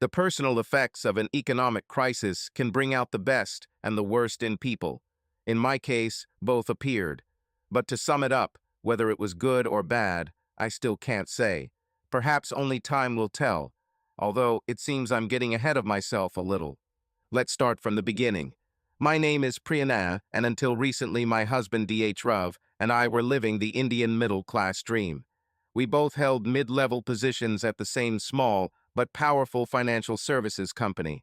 The personal effects of an economic crisis can bring out the best and the worst in people. In my case, both appeared. But to sum it up, whether it was good or bad, I still can't say. Perhaps only time will tell, although it seems I'm getting ahead of myself a little. Let's start from the beginning. My name is Priyana, and until recently my husband D.H. Rav and I were living the Indian middle-class dream. We both held mid-level positions at the same small but powerful financial services company.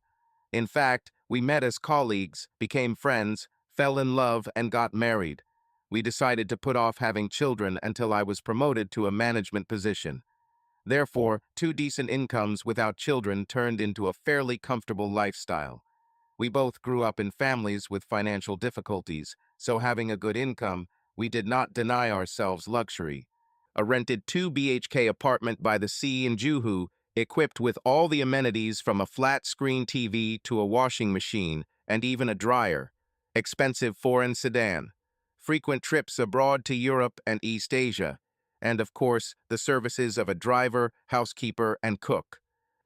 In fact, we met as colleagues, became friends, fell in love, and got married. We decided to put off having children until I was promoted to a management position. Therefore, two decent incomes without children turned into a fairly comfortable lifestyle. We both grew up in families with financial difficulties, so having a good income, we did not deny ourselves luxury. A rented 2 BHK apartment by the sea in Juhu, equipped with all the amenities from a flat-screen TV to a washing machine and even a dryer. Expensive foreign sedan. Frequent trips abroad to Europe and East Asia. And of course, the services of a driver, housekeeper, and cook.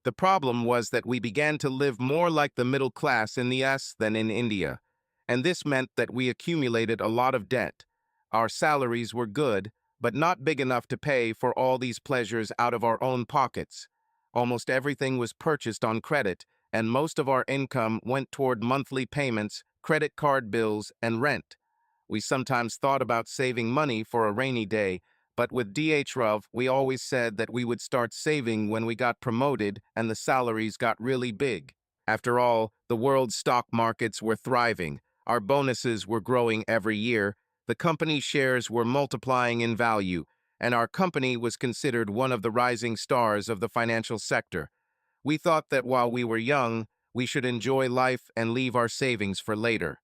The problem was that we began to live more like the middle class in the US than in India, and this meant that we accumulated a lot of debt. Our salaries were good, but not big enough to pay for all these pleasures out of our own pockets. Almost everything was purchased on credit, and most of our income went toward monthly payments, credit card bills, and rent. We sometimes thought about saving money for a rainy day, but with DH Rav, we always said that we would start saving when we got promoted and the salaries got really big. After all, the world's stock markets were thriving, our bonuses were growing every year, the company's shares were multiplying in value, and our company was considered one of the rising stars of the financial sector. We thought that while we were young, we should enjoy life and leave our savings for later.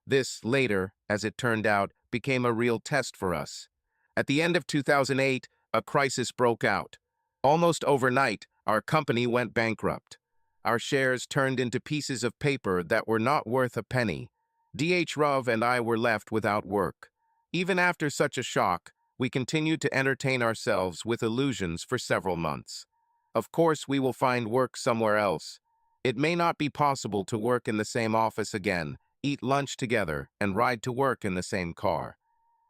This later, as it turned out, became a real test for us. At the end of 2008, a crisis broke out. Almost overnight, our company went bankrupt. Our shares turned into pieces of paper that were not worth a penny. DH Rav and I were left without work. Even after such a shock, we continued to entertain ourselves with illusions for several months. Of course, we will find work somewhere else. It may not be possible to work in the same office again, eat lunch together, and ride to work in the same car.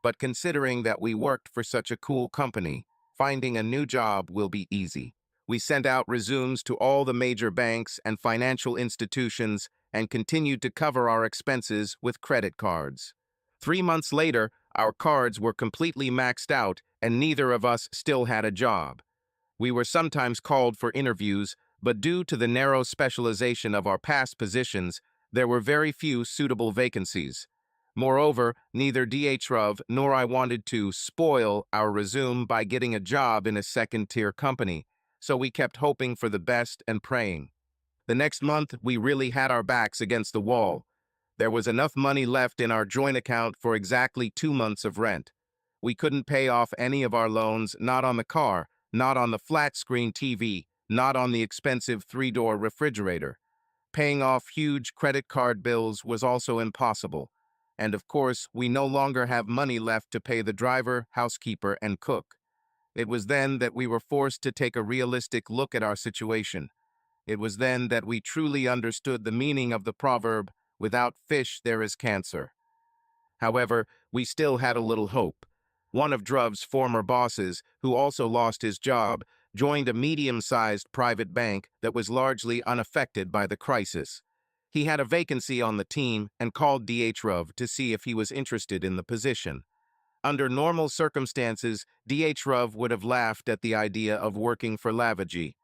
But considering that we worked for such a cool company, finding a new job will be easy. We sent out resumes to all the major banks and financial institutions and continued to cover our expenses with credit cards. 3 months later, our cards were completely maxed out and neither of us still had a job. We were sometimes called for interviews, but due to the narrow specialization of our past positions, there were very few suitable vacancies. Moreover, neither DH Rav nor I wanted to spoil our resume by getting a job in a second-tier company, so we kept hoping for the best and praying. The next month, we really had our backs against the wall. There was enough money left in our joint account for exactly 2 months of rent. We couldn't pay off any of our loans, not on the car, not on the flat-screen TV, not on the expensive 3-door refrigerator. Paying off huge credit card bills was also impossible. And of course, we no longer have money left to pay the driver, housekeeper, and cook. It was then that we were forced to take a realistic look at our situation. It was then that we truly understood the meaning of the proverb, "Without fish there is cancer." However, we still had a little hope. One of Drav's former bosses, who also lost his job, joined a medium-sized private bank that was largely unaffected by the crisis. He had a vacancy on the team and called DH Rav to see if he was interested in the position. Under normal circumstances, DH Rav would have laughed at the idea of working for Lavaji.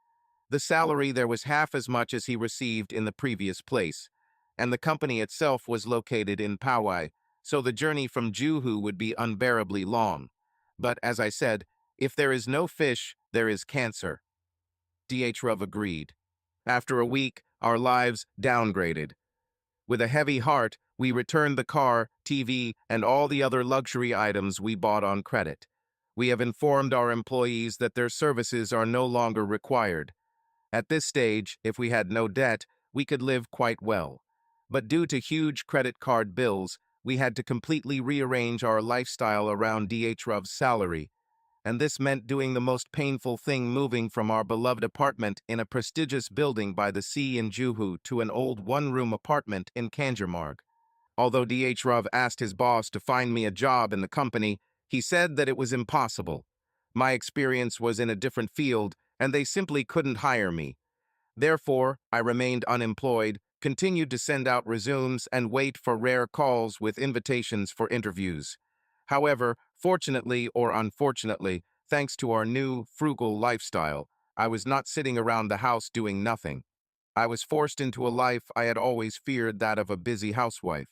The salary there was half as much as he received in the previous place, and the company itself was located in Powai, so the journey from Juhu would be unbearably long. But as I said, if there is no fish, there is cancer. DH Rav agreed. After a week, our lives downgraded. With a heavy heart, we returned the car, TV, and all the other luxury items we bought on credit. We have informed our employees that their services are no longer required. At this stage, if we had no debt, we could live quite well. But due to huge credit card bills, we had to completely rearrange our lifestyle around DH Rav's salary. and this meant doing the most painful thing, moving from our beloved apartment in a prestigious building by the sea in Juhu to an old one-room apartment in Kanjarmarg. Although Dhruv asked his boss to find me a job in the company, he said that it was impossible. My experience was in a different field, and they simply couldn't hire me. Therefore, I remained unemployed, continued to send out resumes, and wait for rare calls with invitations for interviews. However, fortunately or unfortunately, thanks to our new, frugal lifestyle, I was not sitting around the house doing nothing. I was forced into a life I had always feared, that of a busy housewife.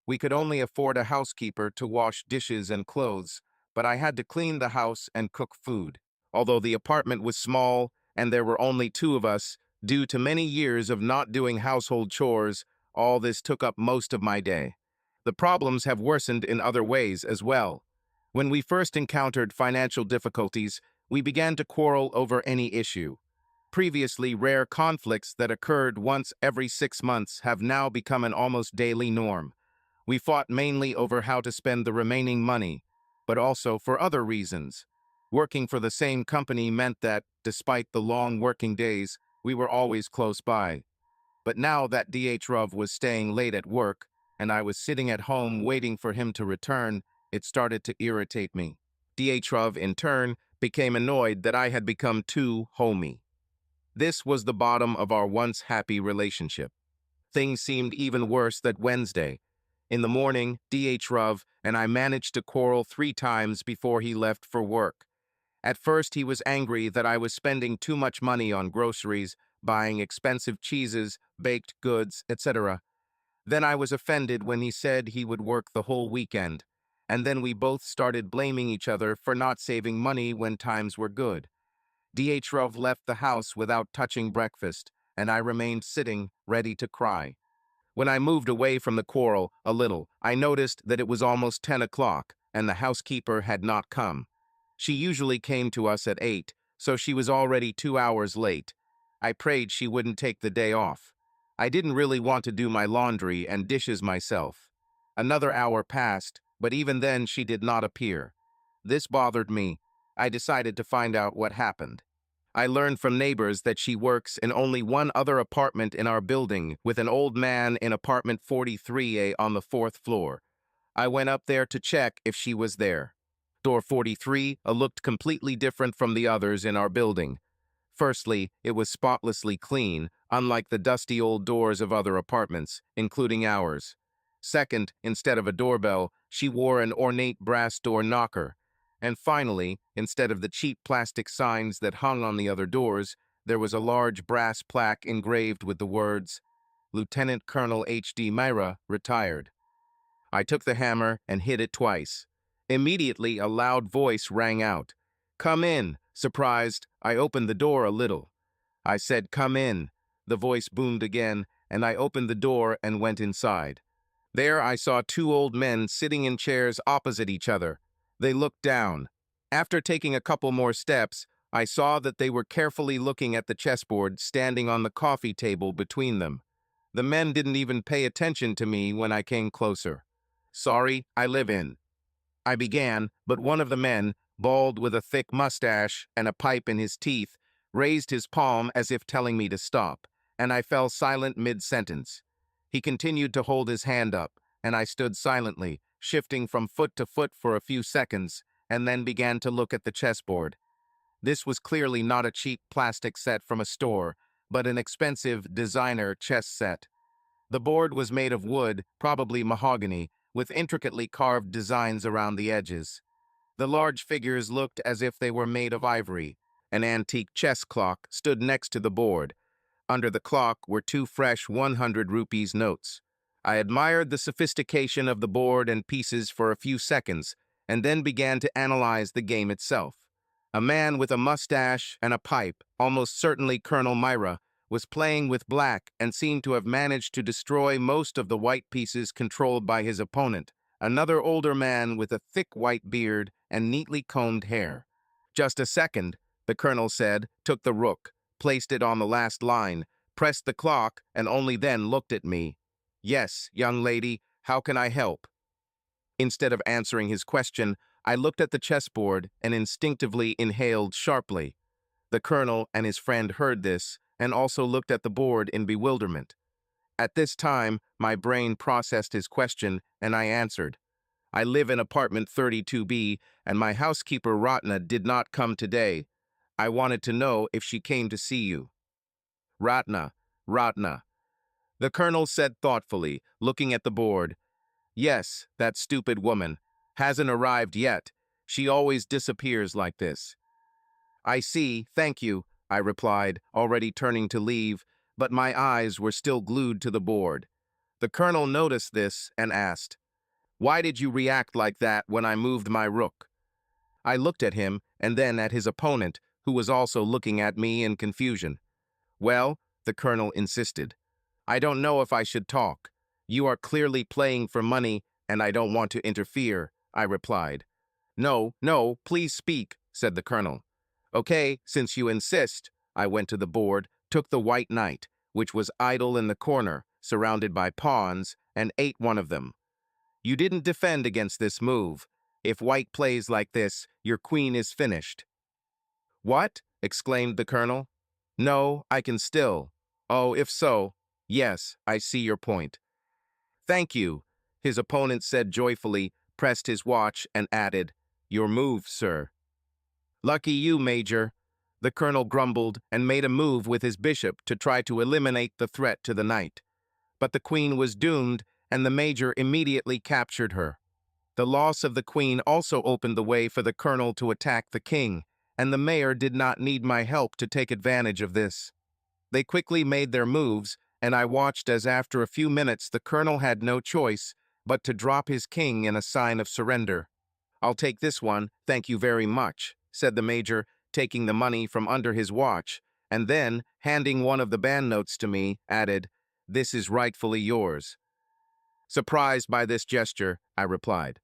We could only afford a housekeeper to wash dishes and clothes, but I had to clean the house and cook food. Although the apartment was small and there were only two of us, due to many years of not doing household chores, all this took up most of my day. The problems have worsened in other ways as well. When we first encountered financial difficulties, we began to quarrel over any issue. Previously rare conflicts that occurred once every 6 months have now become an almost daily norm. We fought mainly over how to spend the remaining money, but also for other reasons. Working for the same company meant that, despite the long working days, we were always close by. But now that Dhruv was staying late at work, and I was sitting at home waiting for him to return, it started to irritate me. Dhruv, in turn, became annoyed that I had become too homey. This was the bottom of our once happy relationship. Things seemed even worse that Wednesday. In the morning, Dhruv and I managed to quarrel 3 times before he left for work. At first, he was angry that I was spending too much money on groceries, buying expensive cheeses, baked goods, etc. Then I was offended when he said he would work the whole weekend. And then we both started blaming each other for not saving money when times were good. Dhruv left the house without touching breakfast, and I remained sitting, ready to cry. When I moved away from the quarrel a little, I noticed that it was almost 10 o'clock, and the housekeeper had not come. She usually came to us at 8, so she was already 2 hours late. I prayed she wouldn't take the day off. I didn't really want to do my laundry and dishes myself. Another hour passed, but even then she did not appear. This bothered me. I decided to find out what happened. I learned from neighbors that she works in only one other apartment in our building, with an old man in apartment 43A on the 4th floor. I went up there to check if she was there. Door 43 looked completely different from the others in our building. Firstly, it was spotlessly clean, unlike the dusty old doors of other apartments, including ours. Second, instead of a doorbell, she wore an ornate brass door knocker. And finally, instead of the cheap plastic signs that hung on the other doors, there was a large brass plaque engraved with the words, Lieutenant Colonel H.D. Myra, retired. I took the hammer and hit it twice. Immediately, a loud voice rang out. "Come in." Surprised, I opened the door a little. I said, "Come in." The voice boomed again, and I opened the door and went inside. There I saw 2 old men sitting in chairs opposite each other. They looked down. After taking a couple more steps, I saw that they were carefully looking at the chessboard standing on the coffee table between them. The men didn't even pay attention to me when I came closer. "Sorry, I live in," I began, but one of the men, bald with a thick mustache and a pipe in his teeth, raised his palm as if telling me to stop, and I fell silent mid-sentence. He continued to hold his hand up, and I stood silently, shifting from foot to foot for a few seconds, and then began to look at the chessboard. This was clearly not a cheap plastic set from a store, but an expensive designer chess set. The board was made of wood, probably mahogany, with intricately carved designs around the edges. The large figures looked as if they were made of ivory. An antique chess clock stood next to the board. Under the clock were 2 fresh 100 rupees notes. I admired the sophistication of the board and pieces for a few seconds, and then began to analyze the game itself. A man with a mustache and a pipe, almost certainly Colonel Myra, was playing with black and seemed to have managed to destroy most of the white pieces controlled by his opponent, another older man with a thick white beard and neatly combed hair. "Just a second," the colonel said, took the rook, placed it on the last line, pressed the clock, and only then looked at me. "Yes, young lady, how can I help?" Instead of answering his question, I looked at the chessboard and instinctively inhaled sharply. The colonel and his friend heard this and also looked at the board in bewilderment. At this time, my brain processed his question and I answered. I live in apartment 32B and my housekeeper Ratna did not come today. I wanted to know if she came to see you. Ratna, Ratna. The colonel said thoughtfully, looking at the board. Yes, that stupid woman. Hasn't arrived yet. She always disappears like this. I see, thank you, I replied, already turning to leave, but my eyes were still glued to the board. The colonel noticed this and asked, Why did you react like that when I moved my rook? I looked at him and then at his opponent, who was also looking at me in confusion. Well, the colonel insisted. I don't know if I should talk. You are clearly playing for money, and I don't want to interfere, I replied. No, no, please speak, said the colonel. Okay, since you insist, I went to the board, took the white knight, which was idle in the corner, surrounded by pawns, and ate one of them. You didn't defend against this move. If white plays like this, your queen is finished. What? Exclaimed the colonel. No, I can still. Oh, if so, yes, I see your point. Thank you, his opponent said joyfully, pressed his watch, and added, Your move, sir. Lucky you, Major. The colonel grumbled and made a move with his bishop to try to eliminate the threat to the knight. But the queen was doomed, and the major immediately captured her. The loss of the queen also opened the way for the colonel to attack the king, and the mayor did not need my help to take advantage of this. They quickly made their moves, and I watched as after a few minutes the colonel had no choice but to drop his king in a sign of surrender. I'll take this one, thank you very much, said the major, taking the money from under his watch, and then, handing one of the banknotes to me, added, This is rightfully yours. Surprised by this gesture, I replied.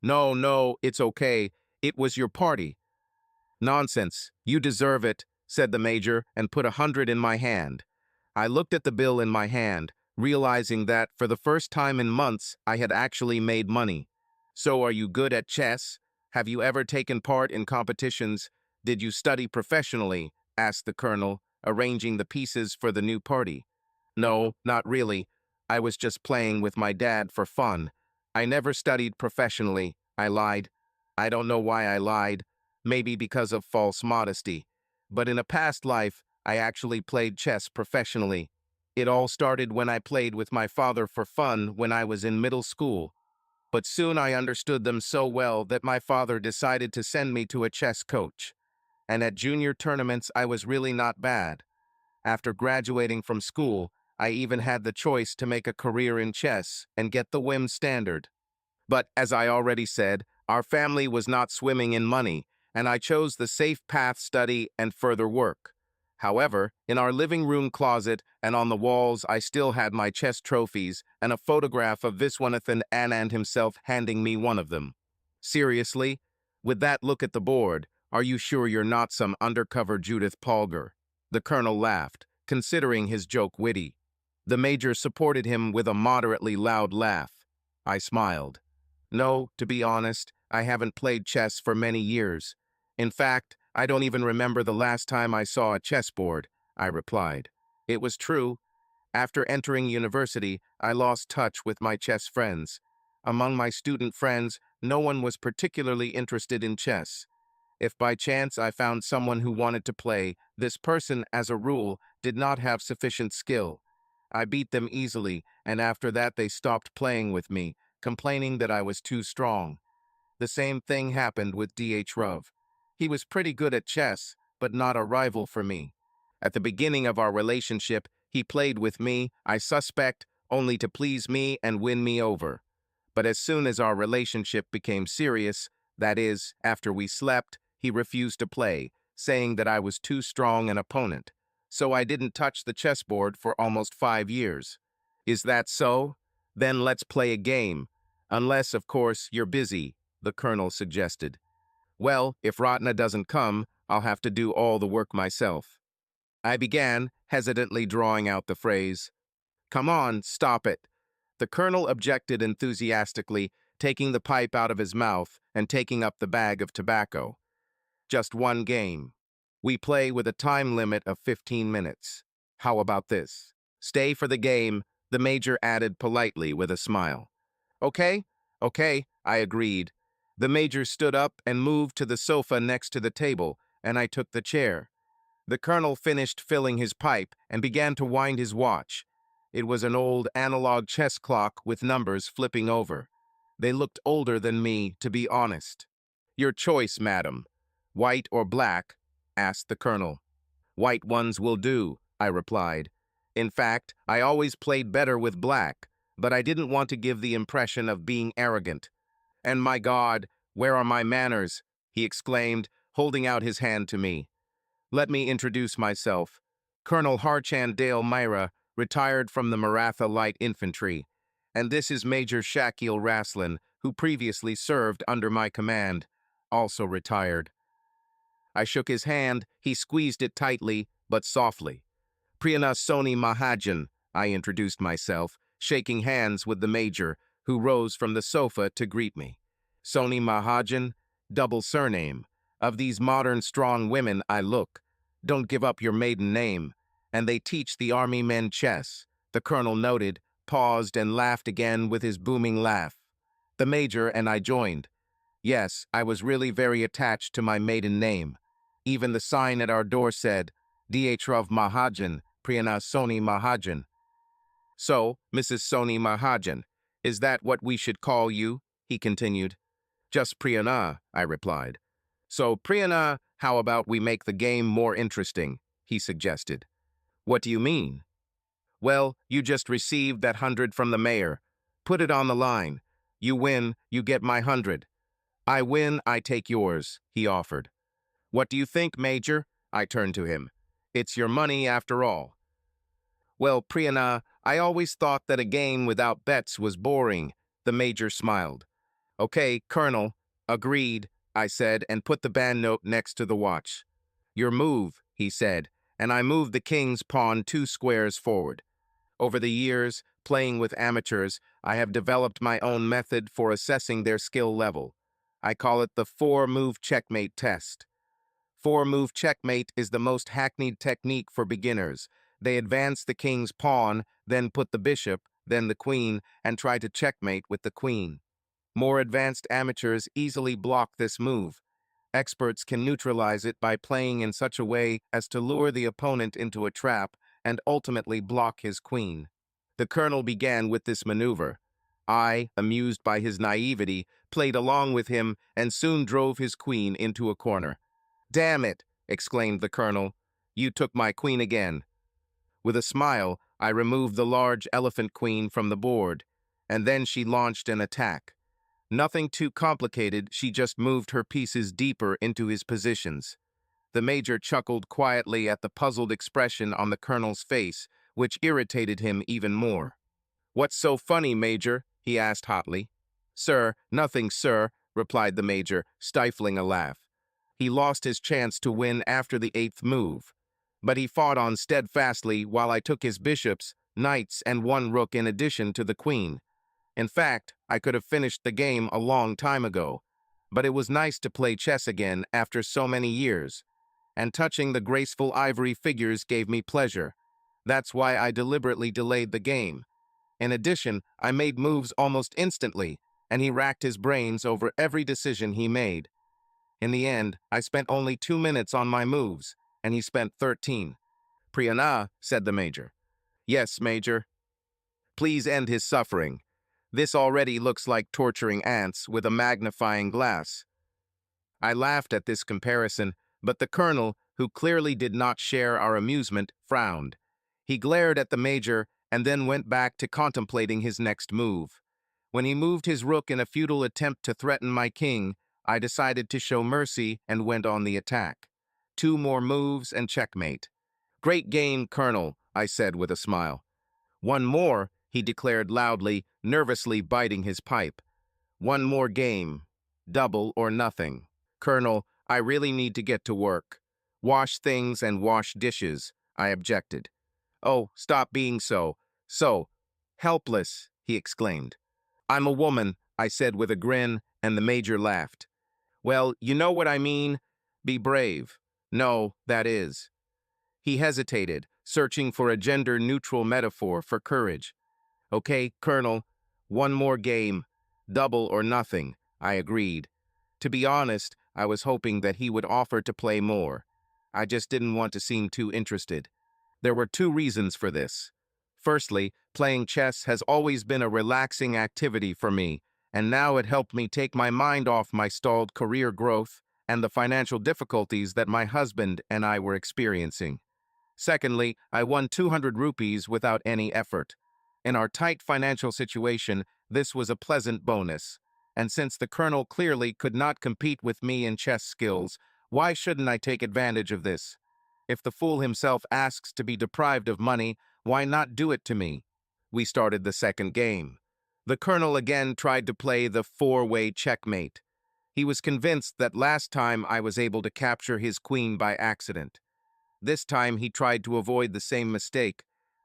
No, no, it's okay. It was your party. Nonsense. You deserve it, said the major, and put 100 in my hand. I looked at the bill in my hand, realizing that, for the first time in months, I had actually made money. So are you good at chess? Have you ever taken part in competitions? Did you study professionally? Asked the colonel, arranging the pieces for the new party. No, not really. I was just playing with my dad for fun. I never studied professionally, I lied. I don't know why I lied. Maybe because of false modesty. But in a past life, I actually played chess professionally. It all started when I played with my father for fun when I was in middle school. But soon I understood them so well that my father decided to send me to a chess coach. And at junior tournaments, I was really not bad. After graduating from school, I even had the choice to make a career in chess and get the WIM standard. But, as I already said, our family was not swimming in money, and I chose the safe path study and further work. However, in our living room closet and on the walls, I still had my chess trophies and a photograph of Viswanathan Anand himself handing me one of them. Seriously? With that look at the board, are you sure you're not some undercover Judith Polgar? The colonel laughed, considering his joke witty. The major supported him with a moderately loud laugh. I smiled. No, to be honest, I haven't played chess for many years. In fact, I don't even remember the last time I saw a chessboard, I replied. It was true. After entering university, I lost touch with my chess friends. Among my student friends, no one was particularly interested in chess. If by chance I found someone who wanted to play, this person, as a rule, did not have sufficient skill. I beat them easily, and after that they stopped playing with me, complaining that I was too strong. The same thing happened with D.H. Ruv. He was pretty good at chess, but not a rival for me. At the beginning of our relationship, he played with me, I suspect, only to please me and win me over. But as soon as our relationship became serious, that is, after we slept, he refused to play, saying that I was too strong an opponent. So I didn't touch the chessboard for almost 5 years. Is that so? Then let's play a game. Unless, of course, you're busy, the colonel suggested. Well, if Ratna doesn't come, I'll have to do all the work myself. I began, hesitantly drawing out the phrase. Come on, stop it. The colonel objected enthusiastically, taking the pipe out of his mouth and taking up the bag of tobacco. Just one game. We play with a time limit of 15 minutes. How about this? Stay for the game, the major added politely with a smile. Okay, okay, I agreed. The major stood up and moved to the sofa next to the table, and I took the chair. The colonel finished filling his pipe and began to wind his watch. It was an old analog chess clock with numbers flipping over. They looked older than me, to be honest. Your choice, madam. White or black? Asked the colonel. White ones will do, I replied. In fact, I always played better with black, but I didn't want to give the impression of being arrogant. And my God, where are my manners? He exclaimed, holding out his hand to me. Let me introduce myself. Colonel Harchan Dale Myra, retired from the Maratha Light Infantry. And this is Major Shakil Raslin, who previously served under my command, also retired. I shook his hand, he squeezed it tightly, but softly. Priyana Soni Mahajan, I introduced myself, shaking hands with the major, who rose from the sofa to greet me. Soni Mahajan, double surname. Of these modern strong women I look. Don't give up your maiden name. And they teach the army men chess. The colonel noted, paused and laughed again with his booming laugh. The major and I joined. Yes, I was really very attached to my maiden name. Even the sign at our door said, Dhrav Mahajan, Priyana Soni Mahajan. So, Mrs. Soni Mahajan, is that what we should call you? He continued. Just Priyana, I replied. So, Priyana, how about we make the game more interesting? He suggested. What do you mean? Well, you just received that 100 from the mayor. Put it on the line. You win, you get my 100. I win, I take yours, he offered. What do you think, Major? I turned to him. It's your money after all. Well, Priyana, I always thought that a game without bets was boring, the Major smiled. Okay, Colonel, agreed, I said, and put the banknote next to the watch. Your move, he said, and I moved the king's pawn 2 squares forward. Over the years, playing with amateurs, I have developed my own method for assessing their skill level. I call it the 4-move checkmate test. 4-move checkmate is the most hackneyed technique for beginners. They advance the king's pawn, then put the bishop, then the queen, and try to checkmate with the queen. More advanced amateurs easily block this move. Experts can neutralize it by playing in such a way as to lure the opponent into a trap and ultimately block his queen. The colonel began with this maneuver. I, amused by his naivety, played along with him and soon drove his queen into a corner. Damn it, exclaimed the colonel. You took my queen again. With a smile, I removed the large elephant queen from the board, and then she launched an attack. Nothing too complicated, she just moved her pieces deeper into his positions. The major chuckled quietly at the puzzled expression on the colonel's face, which irritated him even more. What's so funny, Major? He asked hotly. Sir, nothing, sir, replied the major, stifling a laugh. He lost his chance to win after the 8th move. But he fought on steadfastly while I took his bishops, knights, and 1 rook in addition to the queen. In fact, I could have finished the game a long time ago. But it was nice to play chess again after so many years. And touching the graceful ivory figures gave me pleasure. That's why I deliberately delayed the game. In addition, I made moves almost instantly, and he racked his brains over every decision he made. In the end, I spent only 2 minutes on my moves, and he spent 13. Priyana, said the major. Yes, Major. Please end his suffering. This already looks like torturing ants with a magnifying glass. I laughed at this comparison, but the colonel, who clearly did not share our amusement, frowned. He glared at the major and then went back to contemplating his next move. When he moved his rook in a futile attempt to threaten my king, I decided to show mercy and went on the attack. 2 more moves and checkmate. Great game, Colonel, I said with a smile. 1 more, he declared loudly, nervously biting his pipe. 1 more game. Double or nothing. Colonel, I really need to get to work. Wash things and wash dishes, I objected. Oh, stop being so helpless, he exclaimed. I'm a woman, I said with a grin, and the major laughed. Well, you know what I mean? Be brave. No, that is. He hesitated, searching for a gender-neutral metaphor for courage. Okay, Colonel, one more game. Double or nothing, I agreed. To be honest, I was hoping that he would offer to play more. I just didn't want to seem too interested. There were two reasons for this. Firstly, playing chess has always been a relaxing activity for me, and now it helped me take my mind off my stalled career growth and the financial difficulties that my husband and I were experiencing. Secondly, I won 200 rupees without any effort. In our tight financial situation, this was a pleasant bonus. And since the colonel clearly could not compete with me in chess skills, why shouldn't I take advantage of this? If the fool himself asks to be deprived of money, why not do it to me? We started the second game. The colonel again tried to play the four-way checkmate. He was convinced that last time I was able to capture his queen by accident. This time he tried to avoid the same mistake,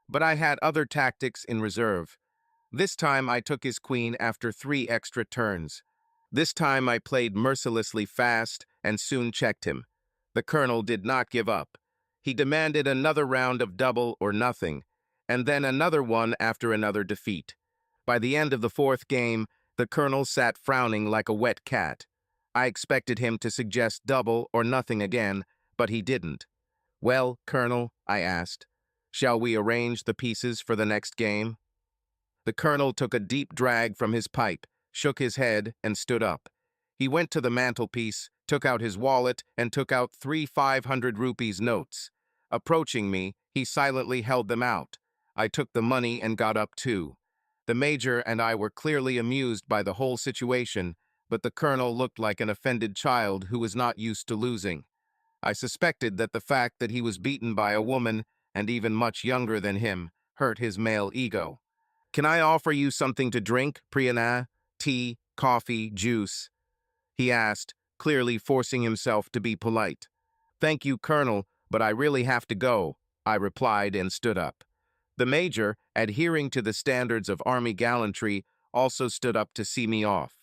but I had other tactics in reserve. This time I took his queen after 3 extra turns. This time I played mercilessly fast and soon checked him. The colonel did not give up. He demanded another round of double or nothing, and then another one after another defeat. By the end of the fourth game, the colonel sat frowning like a wet cat. I expected him to suggest double or nothing again, but he didn't. Well, Colonel, I asked, shall we arrange the pieces for the next game? The colonel took a deep drag from his pipe, shook his head, and stood up. He went to the mantelpiece, took out his wallet, and took out 3 500 rupees notes. Approaching me, he silently held them out. I took the money and got up too. The major and I were clearly amused by the whole situation, but the colonel looked like an offended child who was not used to losing. I suspected that the fact that he was beaten by a woman, and even much younger than him, hurt his male ego. Can I offer you something to drink, Priyana? Tea, coffee, juice? He asked, clearly forcing himself to be polite. Thank you, Colonel, but I really have to go, I replied and stood up. The major, adhering to the standards of army gallantry, also stood up to see me off.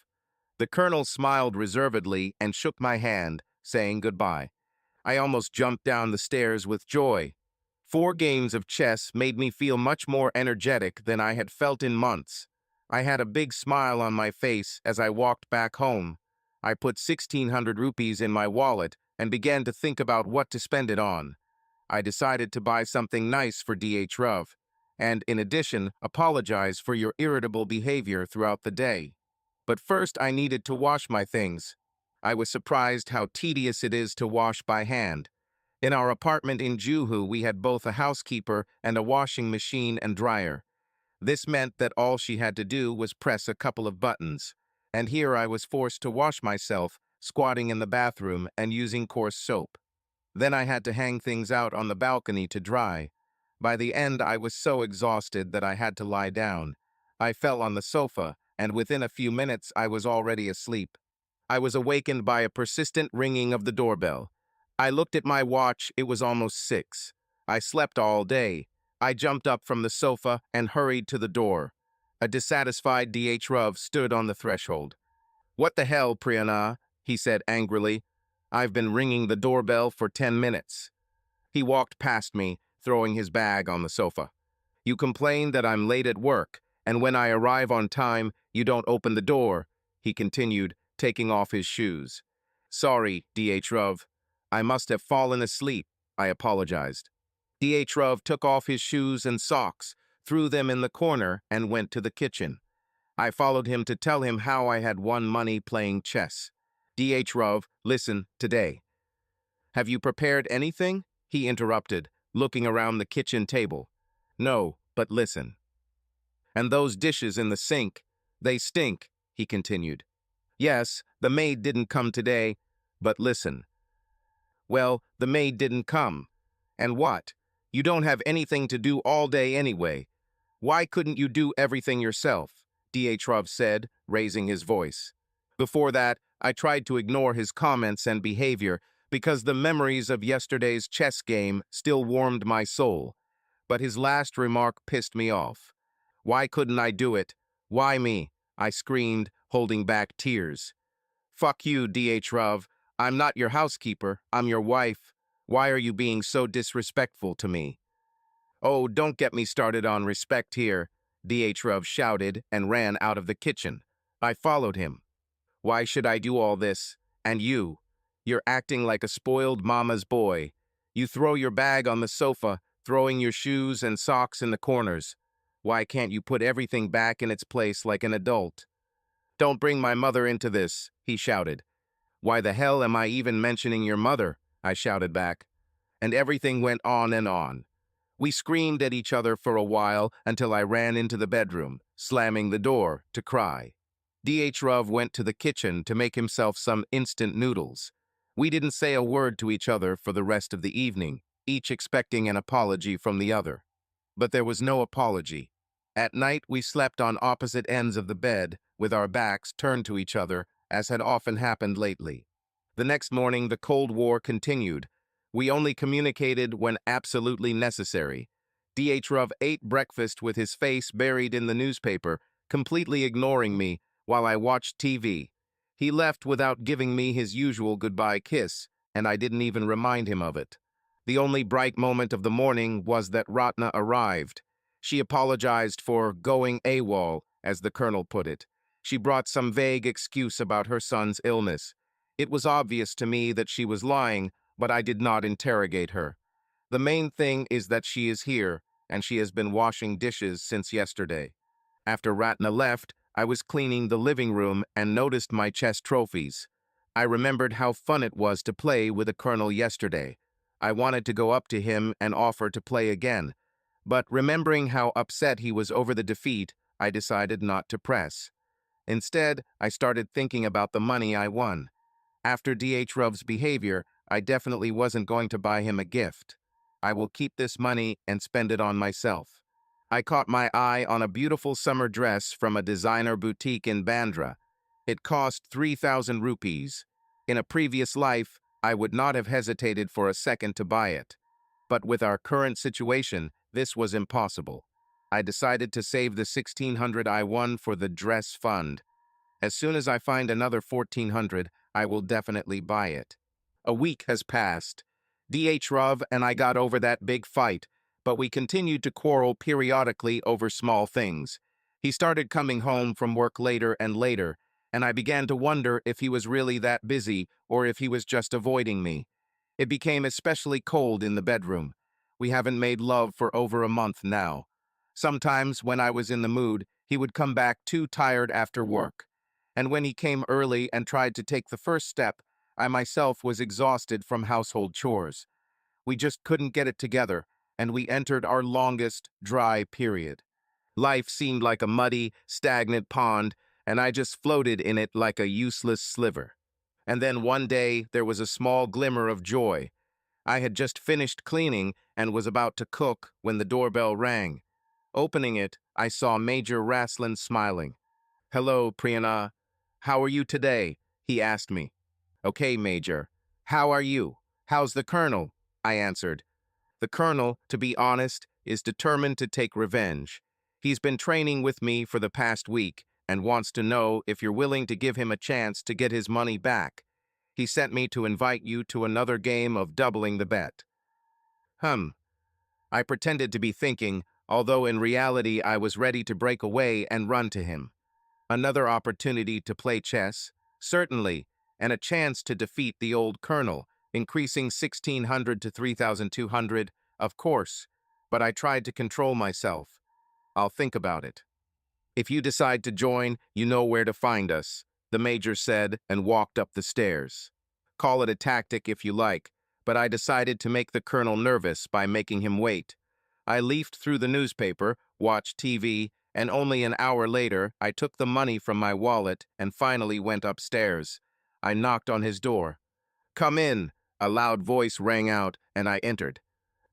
The colonel smiled reservedly and shook my hand, saying goodbye. I almost jumped down the stairs with joy. 4 games of chess made me feel much more energetic than I had felt in months. I had a big smile on my face as I walked back home. I put 1,600 rupees in my wallet and began to think about what to spend it on. I decided to buy something nice for DH Rav, and in addition, apologize for your irritable behavior throughout the day. But first I needed to wash my things. I was surprised how tedious it is to wash by hand. In our apartment in Juhu, we had both a housekeeper and a washing machine and dryer. This meant that all she had to do was press a couple of buttons. And here I was forced to wash myself, squatting in the bathroom and using coarse soap. Then I had to hang things out on the balcony to dry. By the end, I was so exhausted that I had to lie down. I fell on the sofa, and within a few minutes I was already asleep. I was awakened by a persistent ringing of the doorbell. I looked at my watch, it was almost 6. I slept all day. I jumped up from the sofa and hurried to the door. A dissatisfied DH Rav stood on the threshold. What the hell, Priyana? He said angrily. I've been ringing the doorbell for 10 minutes. He walked past me, throwing his bag on the sofa. You complain that I'm late at work, and when I arrive on time, you don't open the door, he continued, taking off his shoes. Sorry, DH Rav. I must have fallen asleep, I apologized. DH Rav took off his shoes and socks, threw them in the corner, and went to the kitchen. I followed him to tell him how I had won money playing chess. DH Rav, listen, today. Have you prepared anything? He interrupted, looking around the kitchen table. No, but listen. And those dishes in the sink, they stink, he continued. Yes, the maid didn't come today, but listen. Well, the maid didn't come. And what? You don't have anything to do all day anyway. Why couldn't you do everything yourself? DH Rav said, raising his voice. Before that, I tried to ignore his comments and behavior because the memories of yesterday's chess game still warmed my soul. But his last remark pissed me off. Why couldn't I do it? Why me? I screamed, holding back tears. Fuck you, DH I'm not your housekeeper, I'm your wife. Why are you being so disrespectful to me? Oh, don't get me started on respect here, DH shouted and ran out of the kitchen. I followed him. Why should I do all this? And you? You're acting like a spoiled mama's boy. You throw your bag on the sofa, throwing your shoes and socks in the corners. Why can't you put everything back in its place like an adult? Don't bring my mother into this, he shouted. Why the hell am I even mentioning your mother? I shouted back. And everything went on and on. We screamed at each other for a while until I ran into the bedroom, slamming the door, to cry. DH went to the kitchen to make himself some instant noodles. We didn't say a word to each other for the rest of the evening, each expecting an apology from the other. But there was no apology. At night, we slept on opposite ends of the bed, with our backs turned to each other, as had often happened lately. The next morning, the Cold War continued. We only communicated when absolutely necessary. DH ate breakfast with his face buried in the newspaper, completely ignoring me while I watched TV. He left without giving me his usual goodbye kiss, and I didn't even remind him of it. The only bright moment of the morning was that Ratna arrived. She apologized for going AWOL, as the colonel put it. She brought some vague excuse about her son's illness. It was obvious to me that she was lying, but I did not interrogate her. The main thing is that she is here, and she has been washing dishes since yesterday. After Ratna left, I was cleaning the living room and noticed my chess trophies. I remembered how fun it was to play with the colonel yesterday. I wanted to go up to him and offer to play again, but remembering how upset he was over the defeat, I decided not to press. Instead, I started thinking about the money I won. After DH Rov's behavior, I definitely wasn't going to buy him a gift. I will keep this money and spend it on myself. I caught my eye on a beautiful summer dress from a designer boutique in Bandra. It cost 3,000 rupees. In a previous life, I would not have hesitated for a second to buy it. But with our current situation, this was impossible. I decided to save the 1,600 I won for the dress fund. As soon as I find another 1,400, I will definitely buy it. A week has passed. DH Rov and I got over that big fight, but we continued to quarrel periodically over small things. He started coming home from work later and later, and I began to wonder if he was really that busy or if he was just avoiding me. It became especially cold in the bedroom. We haven't made love for over a month now. Sometimes, when I was in the mood, he would come back too tired after work. And when he came early and tried to take the first step, I myself was exhausted from household chores. We just couldn't get it together, and we entered our longest, dry period. Life seemed like a muddy, stagnant pond, and I just floated in it like a useless sliver. And then one day, there was a small glimmer of joy. I had just finished cleaning and was about to cook when the doorbell rang. Opening it, I saw Major Raslan smiling. "Hello, Priyana. How are you today?" he asked me. "Okay, Major. How are you? How's the colonel?" I answered. The colonel, to be honest, is determined to take revenge. He's been training with me for the past week and wants to know if you're willing to give him a chance to get his money back. He sent me to invite you to another game of doubling the bet. I pretended to be thinking, although in reality I was ready to break away and run to him. Another opportunity to play chess? Certainly, and a chance to defeat the old colonel, increasing 1,600 to 3,200, of course, but I tried to control myself. I'll think about it. "If you decide to join, you know where to find us," the major said and walked up the stairs. Call it a tactic if you like, but I decided to make the colonel nervous by making him wait. I leafed through the newspaper, watched TV, and only an hour later, I took the money from my wallet and finally went upstairs. I knocked on his door. "Come in," a loud voice rang out, and I entered.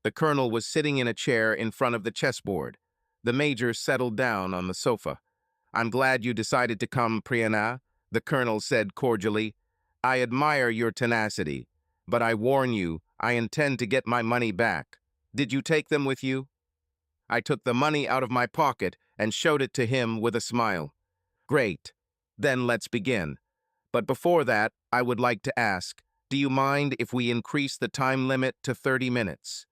The colonel was sitting in a chair in front of the chessboard. The major settled down on the sofa. "I'm glad you decided to come, Priyana," the colonel said cordially. "I admire your tenacity, but I warn you, I intend to get my money back. Did you take them with you?" I took the money out of my pocket and showed it to him with a smile. "Great. Then let's begin. But before that, I would like to ask, do you mind if we increase the time limit to 30 minutes?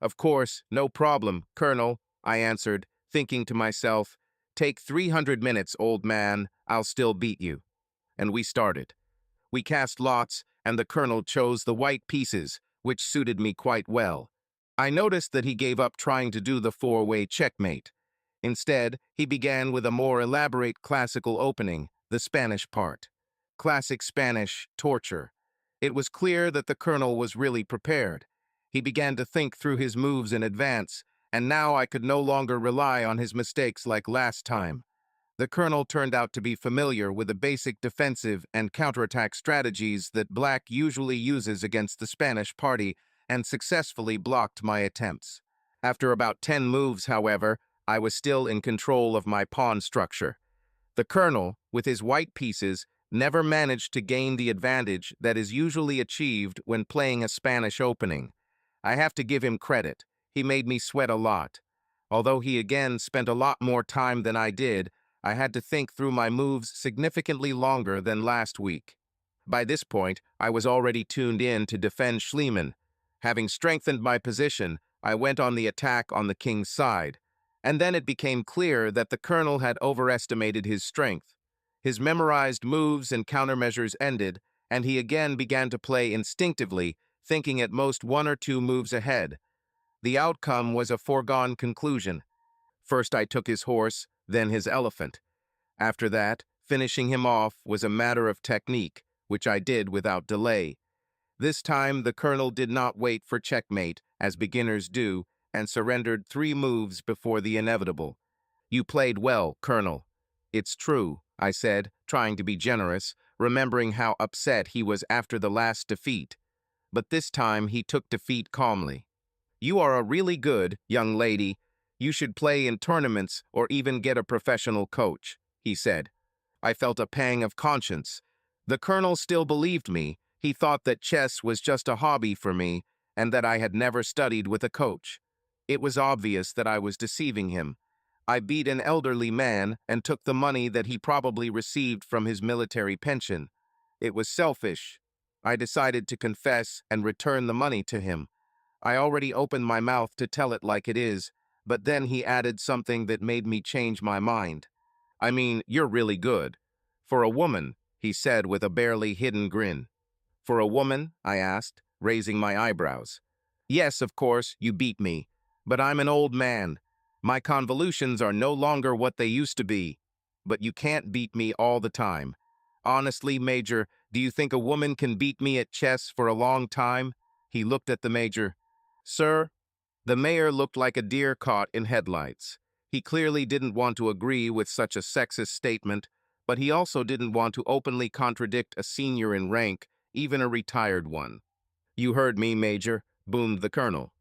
Of course, no problem, Colonel, I answered, thinking to myself, take 300 minutes, old man, I'll still beat you. And we started. We cast lots, and the Colonel chose the white pieces, which suited me quite well. I noticed that he gave up trying to do the four-way checkmate. Instead, he began with a more elaborate classical opening, the Spanish part. Classic Spanish torture. It was clear that the Colonel was really prepared. He began to think through his moves in advance, and now I could no longer rely on his mistakes like last time. The Colonel turned out to be familiar with the basic defensive and counterattack strategies that Black usually uses against the Spanish party and successfully blocked my attempts. After about 10 moves, however, I was still in control of my pawn structure. The Colonel, with his white pieces, never managed to gain the advantage that is usually achieved when playing a Spanish opening. I have to give him credit. He made me sweat a lot. Although he again spent a lot more time than I did, I had to think through my moves significantly longer than last week. By this point, I was already tuned in to defend Schliemann. Having strengthened my position, I went on the attack on the king's side. And then it became clear that the Colonel had overestimated his strength. His memorized moves and countermeasures ended, and he again began to play instinctively, thinking at most 1 or 2 moves ahead. The outcome was a foregone conclusion. First I took his horse, then his elephant. After that, finishing him off was a matter of technique, which I did without delay. This time the Colonel did not wait for checkmate, as beginners do, and surrendered 3 moves before the inevitable. You played well, Colonel. It's true, I said, trying to be generous, remembering how upset he was after the last defeat. But this time he took defeat calmly. You are a really good young lady. You should play in tournaments or even get a professional coach, he said. I felt a pang of conscience. The Colonel still believed me. He thought that chess was just a hobby for me and that I had never studied with a coach. It was obvious that I was deceiving him. I beat an elderly man and took the money that he probably received from his military pension. It was selfish. I decided to confess and return the money to him. I already opened my mouth to tell it like it is, but then he added something that made me change my mind. I mean, you're really good. For a woman, he said with a barely hidden grin. For a woman? I asked, raising my eyebrows. Yes, of course, you beat me. But I'm an old man. My convolutions are no longer what they used to be. But you can't beat me all the time. Honestly, Major, do you think a woman can beat me at chess for a long time? He looked at the Major. Sir, the mayor looked like a deer caught in headlights. He clearly didn't want to agree with such a sexist statement, but he also didn't want to openly contradict a senior in rank, even a retired one. You heard me, Major, boomed the Colonel.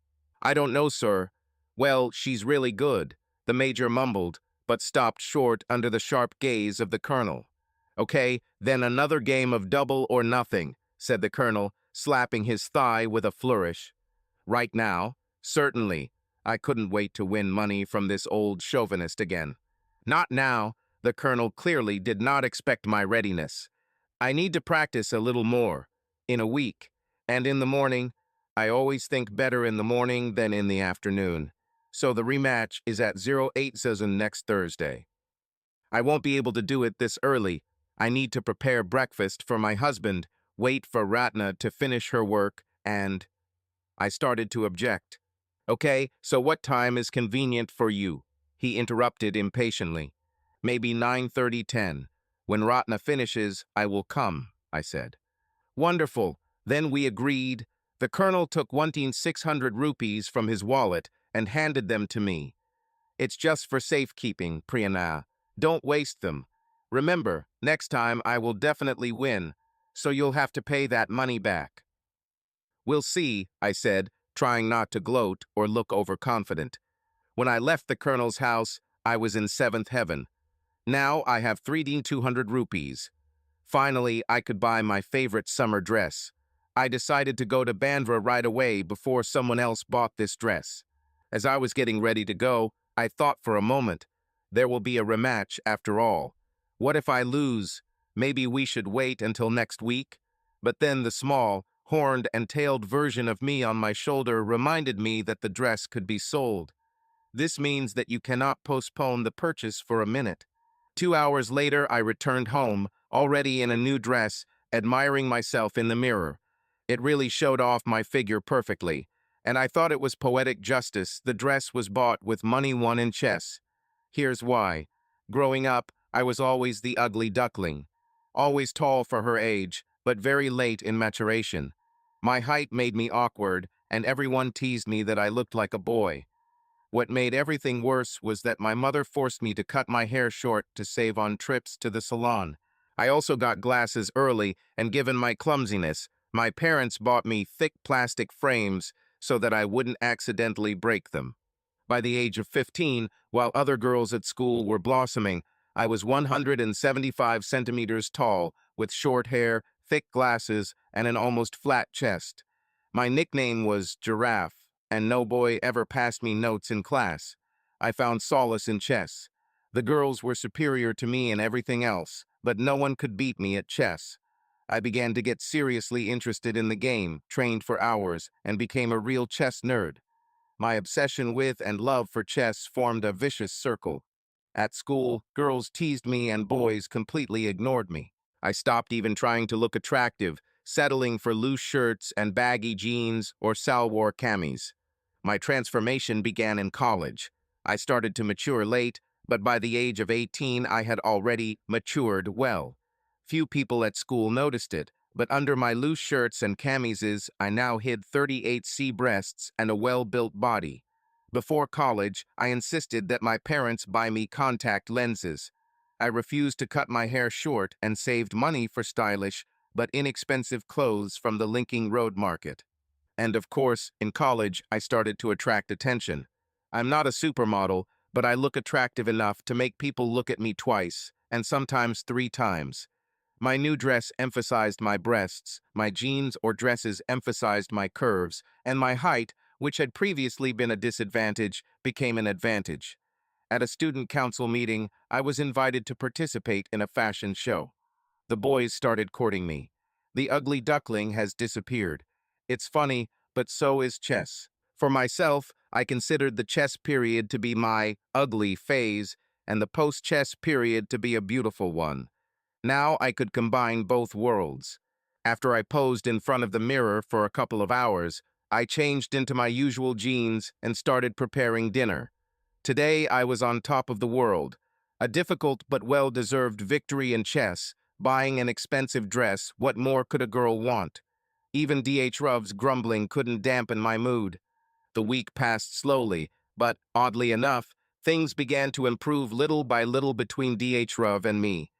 I don't know, sir. Well, she's really good, the Major mumbled, but stopped short under the sharp gaze of the Colonel. Okay, then another game of double or nothing, said the Colonel, slapping his thigh with a flourish. Right now? Certainly. I couldn't wait to win money from this old chauvinist again. Not now. The Colonel clearly did not expect my readiness. I need to practice a little more. In a week. And in the morning. I always think better in the morning than in the afternoon. So the rematch is at 08:00 next Thursday. I won't be able to do it this early. I need to prepare breakfast for my husband, wait for Ratna to finish her work, and... I started to object. Okay, so what time is convenient for you? He interrupted impatiently. Maybe 9:30, 10. When Ratna finishes, I will come, I said. Wonderful. Then we agreed. The Colonel took 600 rupees from his wallet and handed them to me. It's just for safekeeping, Priyana. Don't waste them. Remember, next time I will definitely win, so you'll have to pay that money back. We'll see, I said, trying not to gloat or look overconfident. When I left the Colonel's house, I was in 7th heaven. Now I have 3,200 rupees. Finally, I could buy my favorite summer dress. I decided to go to Bandra right away before someone else bought this dress. As I was getting ready to go, I thought for a moment, there will be a rematch after all. What if I lose? Maybe we should wait until next week? But then the small, horned and tailed version of me on my shoulder reminded me that the dress could be sold. This means that you cannot postpone the purchase for a minute. 2 hours later, I returned home, already in a new dress, admiring myself in the mirror. It really showed off my figure perfectly, and I thought it was poetic justice. The dress was bought with money won in chess. Here's why. Growing up, I was always the ugly duckling. Always tall for her age, but very late in maturation. My height made me awkward, and everyone teased me that I looked like a boy. What made everything worse was that my mother forced me to cut my hair short to save on trips to the salon. I also got glasses early, and given my clumsiness, my parents bought me thick plastic frames so that I wouldn't accidentally break them. By the age of 15, while other girls at school were blossoming, I was 175 centimeters tall, with short hair, thick glasses, and an almost flat chest. My nickname was Giraffe, and no boy ever passed me notes in class. I found solace in chess. The girls were superior to me in everything else, but no one could beat me at chess. I began to get seriously interested in the game, trained for hours, and became a real chess nerd. My obsession with and love for chess formed a vicious circle. At school, girls teased me and boys completely ignored me. I stopped even trying to look attractive, settling for loose shirts and baggy jeans or salwar camis. My transformation began in college. I started to mature late, but by the age of 18 I had already matured well. Few people at school noticed it, but under my loose shirts and camises, I now hid 38C breasts and a well-built body. Before college, I insisted that my parents buy me contact lenses. I refused to cut my hair short and saved money for stylish but inexpensive clothes from the Linking Road Market. And of course, in college, I started to attract attention. I'm not a supermodel, but I look attractive enough to make people look at me twice, and sometimes 3 times. My new dress emphasized my breasts, my jeans or dresses emphasized my curves, and my height, which had previously been a disadvantage, became an advantage. At a student council meeting, I was invited to participate in a fashion show. The boys started courting me. The ugly duckling has disappeared. It's funny, but so is chess. For myself, I considered the chess period to be my ugly phase, and the post-chess period to be a beautiful one. Now I could combine both worlds. After I posed in front of the mirror for a couple of hours, I changed into my usual jeans and started preparing dinner. Today I was on top of the world. A difficult but well-deserved victory in chess, buying an expensive dress, what more could a girl want? Even D.H. Ruv's grumbling couldn't dampen my mood. The week passed slowly, but, oddly enough, things began to improve little by little between D.H. Ruv and me.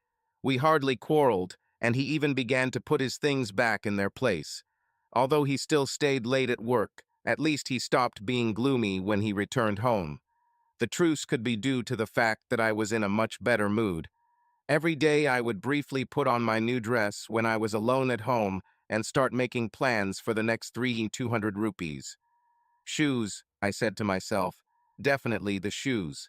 We hardly quarreled, and he even began to put his things back in their place. Although he still stayed late at work, at least he stopped being gloomy when he returned home. The truce could be due to the fact that I was in a much better mood. Every day I would briefly put on my new dress when I was alone at home and start making plans for the next 200 rupees. Shoes, I said to myself. Definitely the shoes.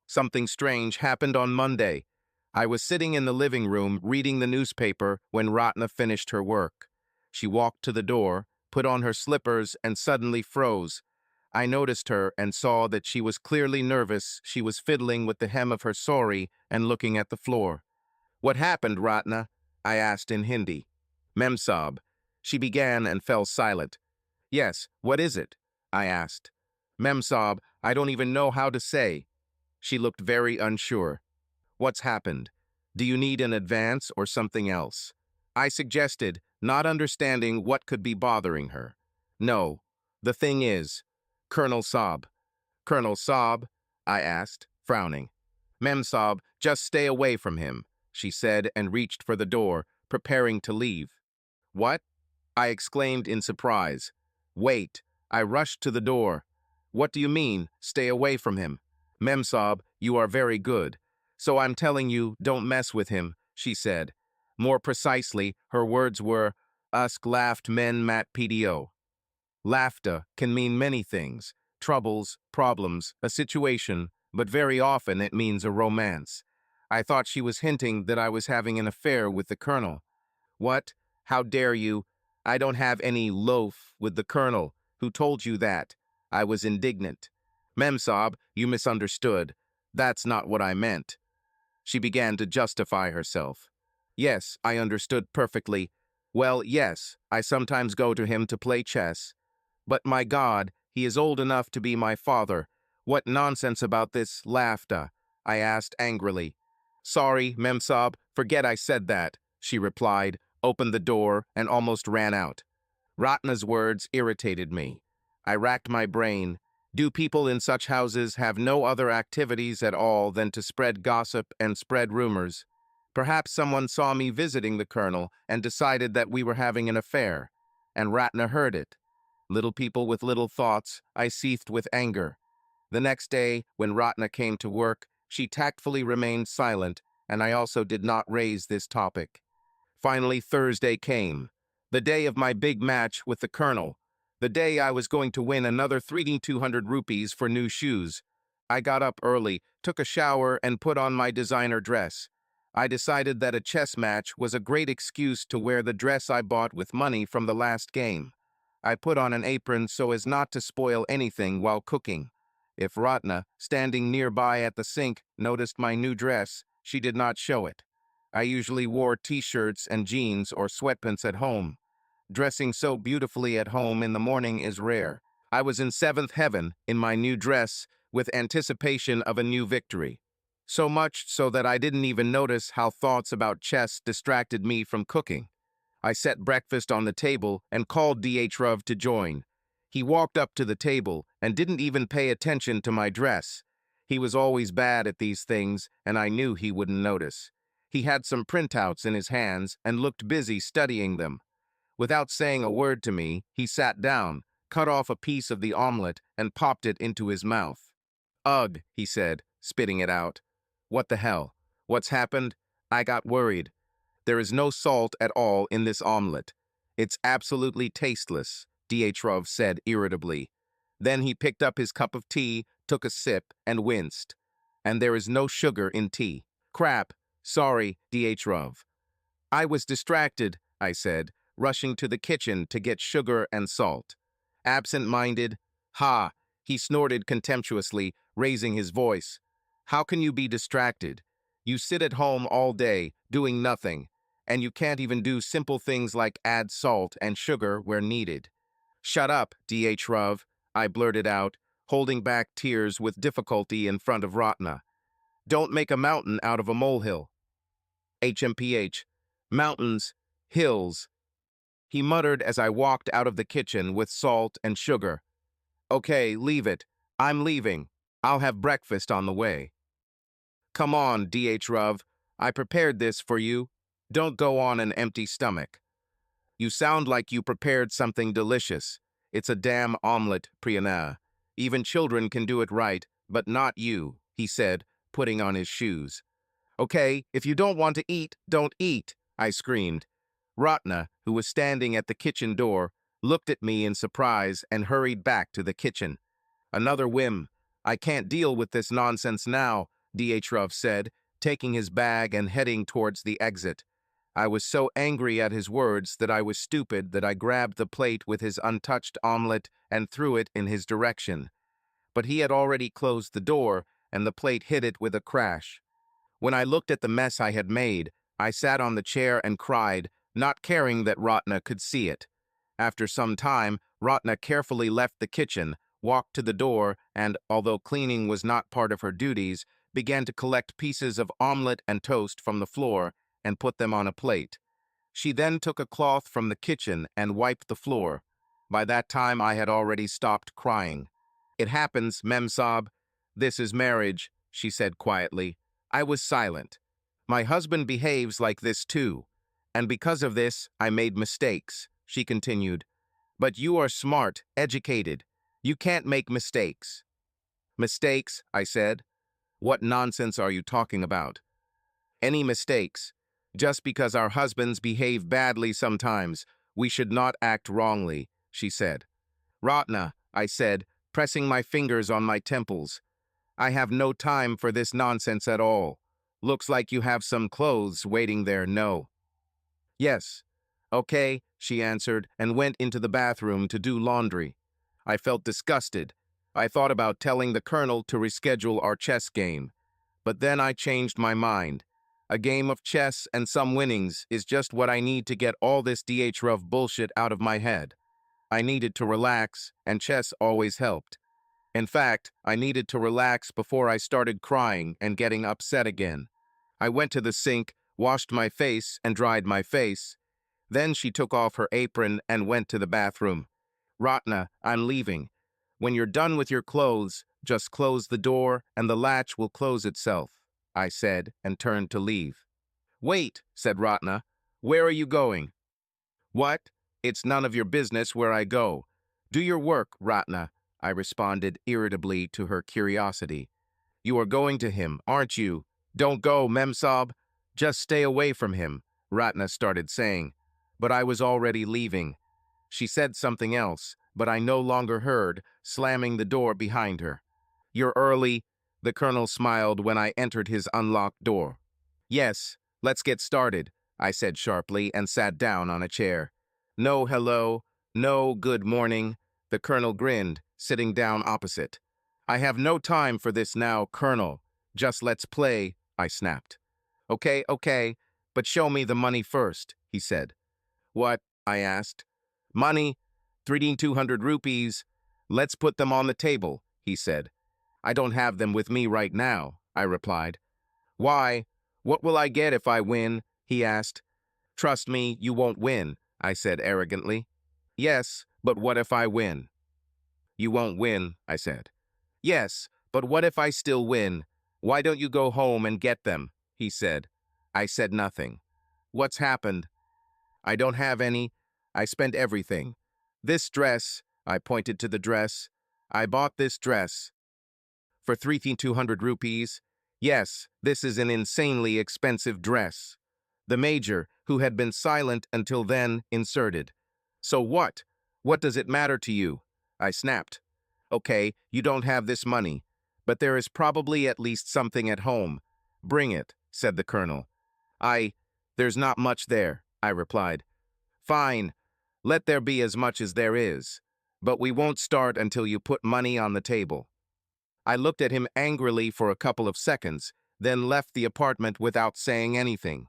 Something strange happened on Monday. I was sitting in the living room reading the newspaper when Ratna finished her work. She walked to the door, put on her slippers, and suddenly froze. I noticed her and saw that she was clearly nervous. She was fiddling with the hem of her sari and looking at the floor. "What happened, Ratna?" I asked in Hindi. "Memsab." She began and fell silent. "Yes, what is it?" I asked. "Memsab, I don't even know how to say." She looked very unsure. "What's happened? Do you need an advance or something else?" I suggested, not understanding what could be bothering her. "No, the thing is, Colonel Saab." "Colonel Saab?" I asked, frowning. "Mem Saab, just stay away from him," she said and reached for the door, preparing to leave. "What?" I exclaimed in surprise. "Wait." I rushed to the door. "What do you mean, stay away from him?" "Memsab, you are very good. So I'm telling you, don't mess with him," she said. More precisely, her words were, "Usk laughed men mat PDO." Laughter can mean many things: troubles, problems, a situation, but very often it means a romance. I thought she was hinting that I was having an affair with the colonel. What? How dare you? I don't have any loaf with the colonel. Who told you that? I was indignant. Memsob, you misunderstood. That's not what I meant. She began to justify herself. Yes, I understood perfectly. Well, yes, I sometimes go to him to play chess. But my God, he is old enough to be my father. What nonsense about this laughter? I asked angrily. Sorry, Memsob, forget I said that, she replied, opened the door, and almost ran out. Ratna's words irritated me. I racked my brain. Do people in such houses have no other activities at all than to spread gossip and spread rumors? Perhaps someone saw me visiting the colonel and decided that we were having an affair, and Ratna heard it. Little people with little thoughts, I seethed with anger. The next day, when Ratna came to work, she tactfully remained silent, and I also did not raise this topic. Finally, Thursday came, the day of my big match with the colonel, the day I was going to win another 3,200 rupees for new shoes. I got up early, took a shower, and put on my designer dress. I decided that a chess match was a great excuse to wear the dress I bought with money from the last game. I put on an apron so as not to spoil anything while cooking. If Ratna, standing nearby at the sink, noticed my new dress, she did not show it. I usually wore t-shirts and jeans or sweatpants at home. Dressing so beautifully at home in the morning is rare. I was in seventh heaven in my new dress with anticipation of a new victory. So much so that I didn't even notice how thoughts about chess distracted me from cooking. I set breakfast on the table and called Dhrov to join. He walked up to the table and didn't even pay attention to my dress. He was always bad at these things, and I knew he wouldn't notice. He had some printouts in his hands and looked busy studying them. Without saying a word to me, he sat down, cut off a piece of the omelet, and popped it into his mouth. Ugh, he said, spitting it out. What the hell? What's happened? I got worried. There is no salt at all in this omelet. It's absolutely tasteless, Dhrov said irritably. Then he picked up his cup of tea, took a sip, and winced. And there is no sugar in tea. Crap. Sorry, Dhrov. I was distracted, I said, rushing to the kitchen to get sugar and salt. Absent-minded? Ha! He snorted contemptuously, raising his voice. How can you be distracted? You sit at home all day, doing nothing, and you can't even do simple things like add salt and sugar where needed. Shut up, Dhrov, I blurted out, holding back tears with difficulty in front of Ratna. Don't make a mountain out of a molehill. HMPH. Mountains, hills. He muttered as I walked out of the kitchen with salt and sugar. Okay, leave it. I'm leaving. I'll have breakfast on the way. Come on, Dhrov. I prepared this for you. Don't go on an empty stomach. You sound like you prepared something delicious. It's a damn omelet, Priyana. Even children can do it right, but not you, he said, putting on his shoes. Okay, if you don't want to eat, don't eat, I screamed. Ratna, who was standing at the kitchen door, looked at me in surprise and hurried back to the kitchen. Another whim. I can't deal with this nonsense now, Dhrov said, taking his bag and heading towards the exit. I was so angry at his words that I was stupid that I grabbed the plate with his untouched omelet and threw it in his direction. But he had already closed the door, and the plate hit it with a crash. When I looked at the mess I had made, I sat on the chair and cried, not caring that Ratna could see it. After some time, Ratna carefully left the kitchen, walked to the door, and, although cleaning was not part of her duties, began to collect pieces of omelet and toast from the floor and put them on a plate. She then took a cloth from the kitchen and wiped the floor. By that time, I had already stopped crying. It happens, Memsob. This is marriage, she said quietly. I was silent. My husband behaves like this too. And because of this, I made mistakes, she continued. But you are smart, educated. You can't make mistakes. Mistakes, I said. What nonsense are you talking about? Any mistakes. Just because our husbands behave badly sometimes, we should not act wrongly, she said. Ratna, I said, pressing my fingers on my temples. I have no time for this nonsense at all. Looks like you have some clothes waiting there, no. Yes. Okay, she answered and went into the bathroom to do laundry. I felt disgusted. I thought about telling the colonel to reschedule our chess game. But then I changed my mind. A game of chess and some winnings is just what I need to get all this DHRUV bullshit out of my head. I needed to relax, and chess always helped. In fact, I needed to relax before I started crying and getting upset again. I went to the sink, washed my face, and dried my face. Then she took off her apron and went to the bathroom. Ratna, I'm leaving. When you're done with your clothes, just close the door and the latch will close itself, I said, and turned to leave. Wait, said Ratna. Where are you going? What? It's none of your business where I go. Do your work, Ratna, I responded irritably to her curiosity. You are going to him, aren't you? Don't go, Memsab. Just stay away from him, Ratna started saying. But I was already leaving. She said something else, but I no longer heard, slamming the door behind her. You're early, the colonel smiled when I entered his unlocked door. Yes, let's get started, I said sharply and sat down on a chair. No hello, no good morning, the colonel grinned, sitting down opposite. I have no time for this now, Colonel. Just let's play, I snapped. Okay, but show me the money first, he said. What? I asked. Money, 3,200 rupees. Let's put them on the table, he said. I don't have them with me right now, I replied. Why? What will I get if I win? He asked. Trust me, you won't win, I said arrogantly. Yes, but what if I win? You won't win, I said. Yes, but what if I still win? Why don't you go home and get them? He said. I said nothing. What's happened? I don't have any. I spent everything. This dress, I pointed to the dress. I bought this dress. For 3,200 rupees? Yes, this is an insanely expensive dress. The major, who had been silent until then, inserted. So what? What does it matter to you? I snapped. Okay, you don't have this money, but there is probably at least something at home. Bring it, said the colonel. There's not much there, I replied. Fine, let there be as much as there is, but we won't start until you put money on the table. I looked at him angrily for a couple of seconds, then left the apartment without saying anything.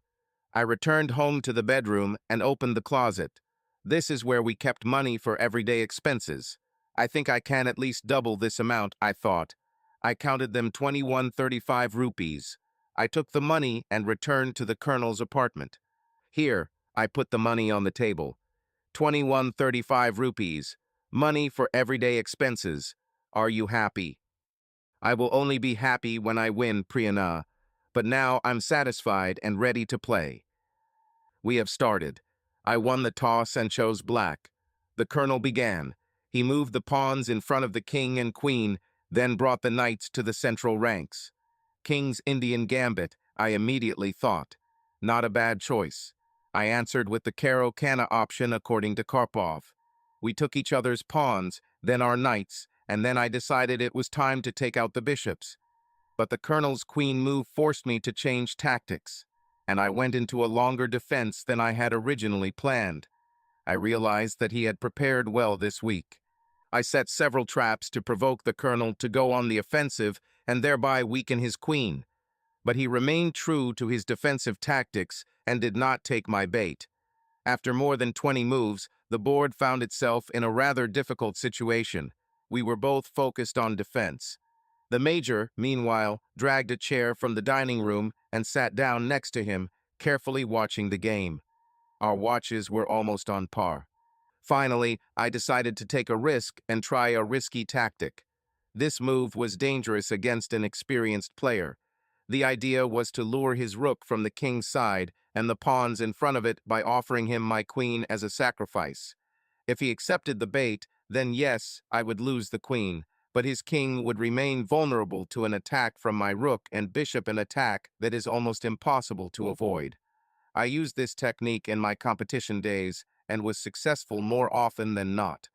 I returned home to the bedroom and opened the closet. This is where we kept money for everyday expenses. I think I can at least double this amount, I thought. I counted them 2135 rupees. I took the money and returned to the colonel's apartment. Here, I put the money on the table. 2135 rupees. Money for everyday expenses. Are you happy? I will only be happy when I win, Priyana. But now I'm satisfied and ready to play. We have started. I won the toss and chose black. The colonel began. He moved the pawns in front of the king and queen, then brought the knights to the central ranks. King's Indian gambit, I immediately thought. Not a bad choice. I answered with the Karo-Kana option according to Karpov. We took each other's pawns, then our knights, and then I decided it was time to take out the bishops. But the colonel's queen move forced me to change tactics, and I went into a longer defense than I had originally planned. I realized that he had prepared well this week. I set several traps to provoke the colonel to go on the offensive and thereby weaken his queen. But he remained true to his defensive tactics and did not take my bait. After more than 20 moves, the board found itself in a rather difficult situation. We were both focused on defense. The major, meanwhile, dragged a chair from the dining room and sat down next to him, carefully watching the game. Our watches were almost on par. Finally, I decided to take a risk and try a risky tactic. This move was dangerous against an experienced player. The idea was to lure his rook from the king's side and the pawns in front of it by offering him my queen as a sacrifice. If he accepted the bait, then yes, I would lose the queen, but his king would remain vulnerable to an attack from my rook and bishop, an attack that is almost impossible to avoid. I used this technique in my competition days and was successful more often than not.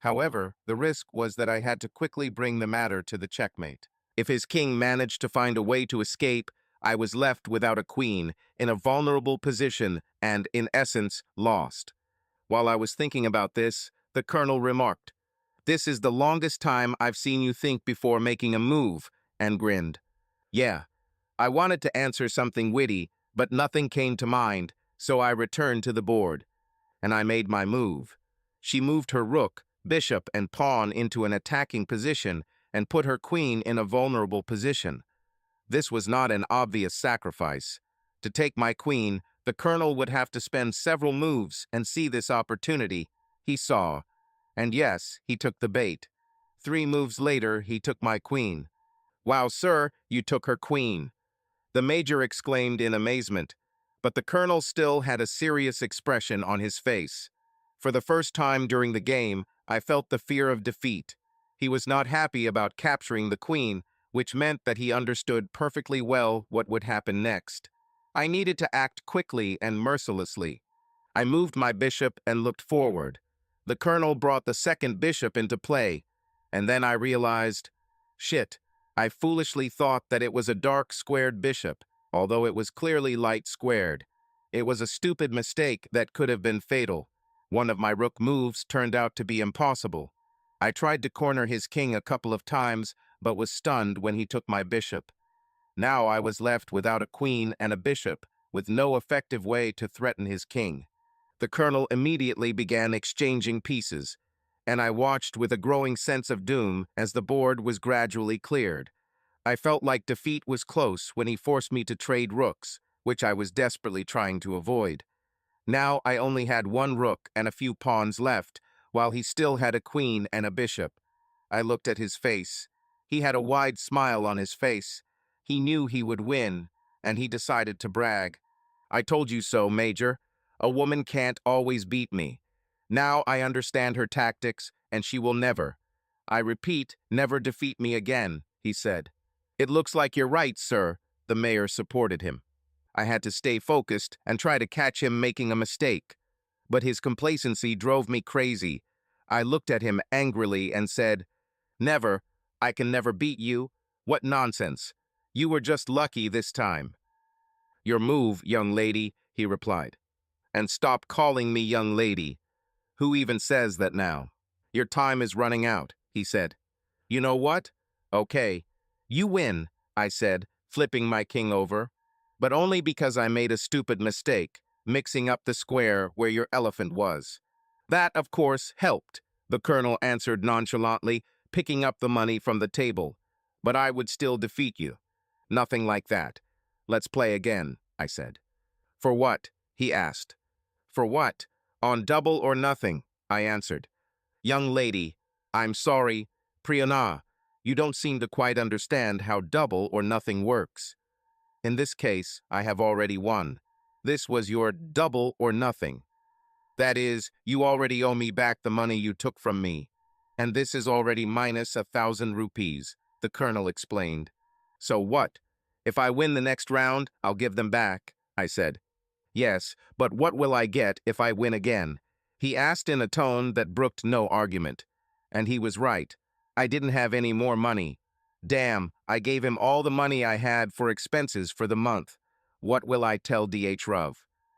However, the risk was that I had to quickly bring the matter to the checkmate. If his king managed to find a way to escape, I was left without a queen, in a vulnerable position, and, in essence, lost. While I was thinking about this, the colonel remarked, "This is the longest time I've seen you think before making a move," and grinned. Yeah, I wanted to answer something witty, but nothing came to mind, so I returned to the board, and I made my move. She moved her rook, bishop, and pawn into an attacking position and put her queen in a vulnerable position. This was not an obvious sacrifice. To take my queen, the colonel would have to spend several moves and see this opportunity. He saw. And yes, he took the bait. 3 moves later, he took my queen. "Wow, sir, you took her queen," the major exclaimed in amazement. But the colonel still had a serious expression on his face. For the first time during the game, I felt the fear of defeat. He was not happy about capturing the queen, which meant that he understood perfectly well what would happen next. I needed to act quickly and mercilessly. I moved my bishop and looked forward. The colonel brought the second bishop into play, and then I realized, shit, I foolishly thought that it was a dark squared bishop, although it was clearly light squared. It was a stupid mistake that could have been fatal. One of my rook moves turned out to be impossible. I tried to corner his king a couple of times, but was stunned when he took my bishop. Now I was left without a queen and a bishop, with no effective way to threaten his king. The colonel immediately began exchanging pieces, and I watched with a growing sense of doom as the board was gradually cleared. I felt like defeat was close when he forced me to trade rooks, which I was desperately trying to avoid. Now I only had 1 rook and a few pawns left, while he still had a queen and a bishop. I looked at his face. He had a wide smile on his face. He knew he would win, and he decided to brag. "I told you so, Major. A woman can't always beat me. Now I understand her tactics, and she will never, I repeat, never defeat me again," he said. "It looks like you're right, sir," the mayor supported him. I had to stay focused and try to catch him making a mistake. But his complacency drove me crazy. I looked at him angrily and said, "Never. I can never beat you. What nonsense. You were just lucky this time." "Your move, young lady," he replied. "And stop calling me young lady. Who even says that now?" "Your time is running out," he said. "You know what? Okay. You win," I said, flipping my king over. "But only because I made a stupid mistake, mixing up the square where your elephant was." "That, of course, helped," the colonel answered nonchalantly, picking up the money from the table. "But I would still defeat you." "Nothing like that. Let's play again," I said. "For what?" he asked. "For what? On double or nothing," I answered. "Young lady, I'm sorry, Priyana, you don't seem to quite understand how double or nothing works. In this case, I have already won. This was your double or nothing. That is, you already owe me back the money you took from me. And this is already minus 1,000 rupees, the colonel explained. So what? If I win the next round, I'll give them back, I said. Yes, but what will I get if I win again? He asked in a tone that brooked no argument. And he was right. I didn't have any more money. Damn, I gave him all the money I had for expenses for the month. What will I tell D.H. Ruv?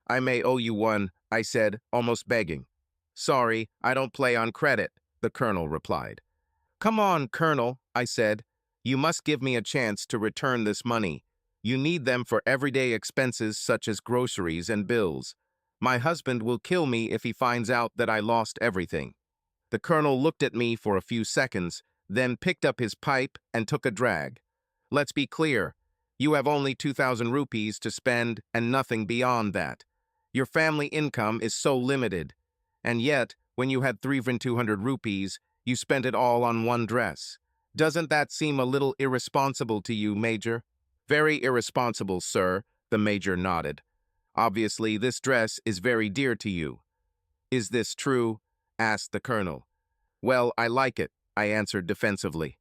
"I may owe you one," I said, almost begging. "Sorry, I don't play on credit," the colonel replied. "Come on, colonel," I said. "You must give me a chance to return this money. You need them for everyday expenses such as groceries and bills. My husband will kill me if he finds out that I lost everything." The colonel looked at me for a few seconds, then picked up his pipe and took a drag. "Let's be clear. You have only 2,000 rupees to spend and nothing beyond that. Your family income is so limited. And yet, when you had 3,200 rupees, you spent it all on one dress. Doesn't that seem a little irresponsible to you, Major?" "Very irresponsible, sir," the major nodded. "Obviously, this dress is very dear to you." "Is this true?" asked the colonel. "Well, I like it," I answered defensively.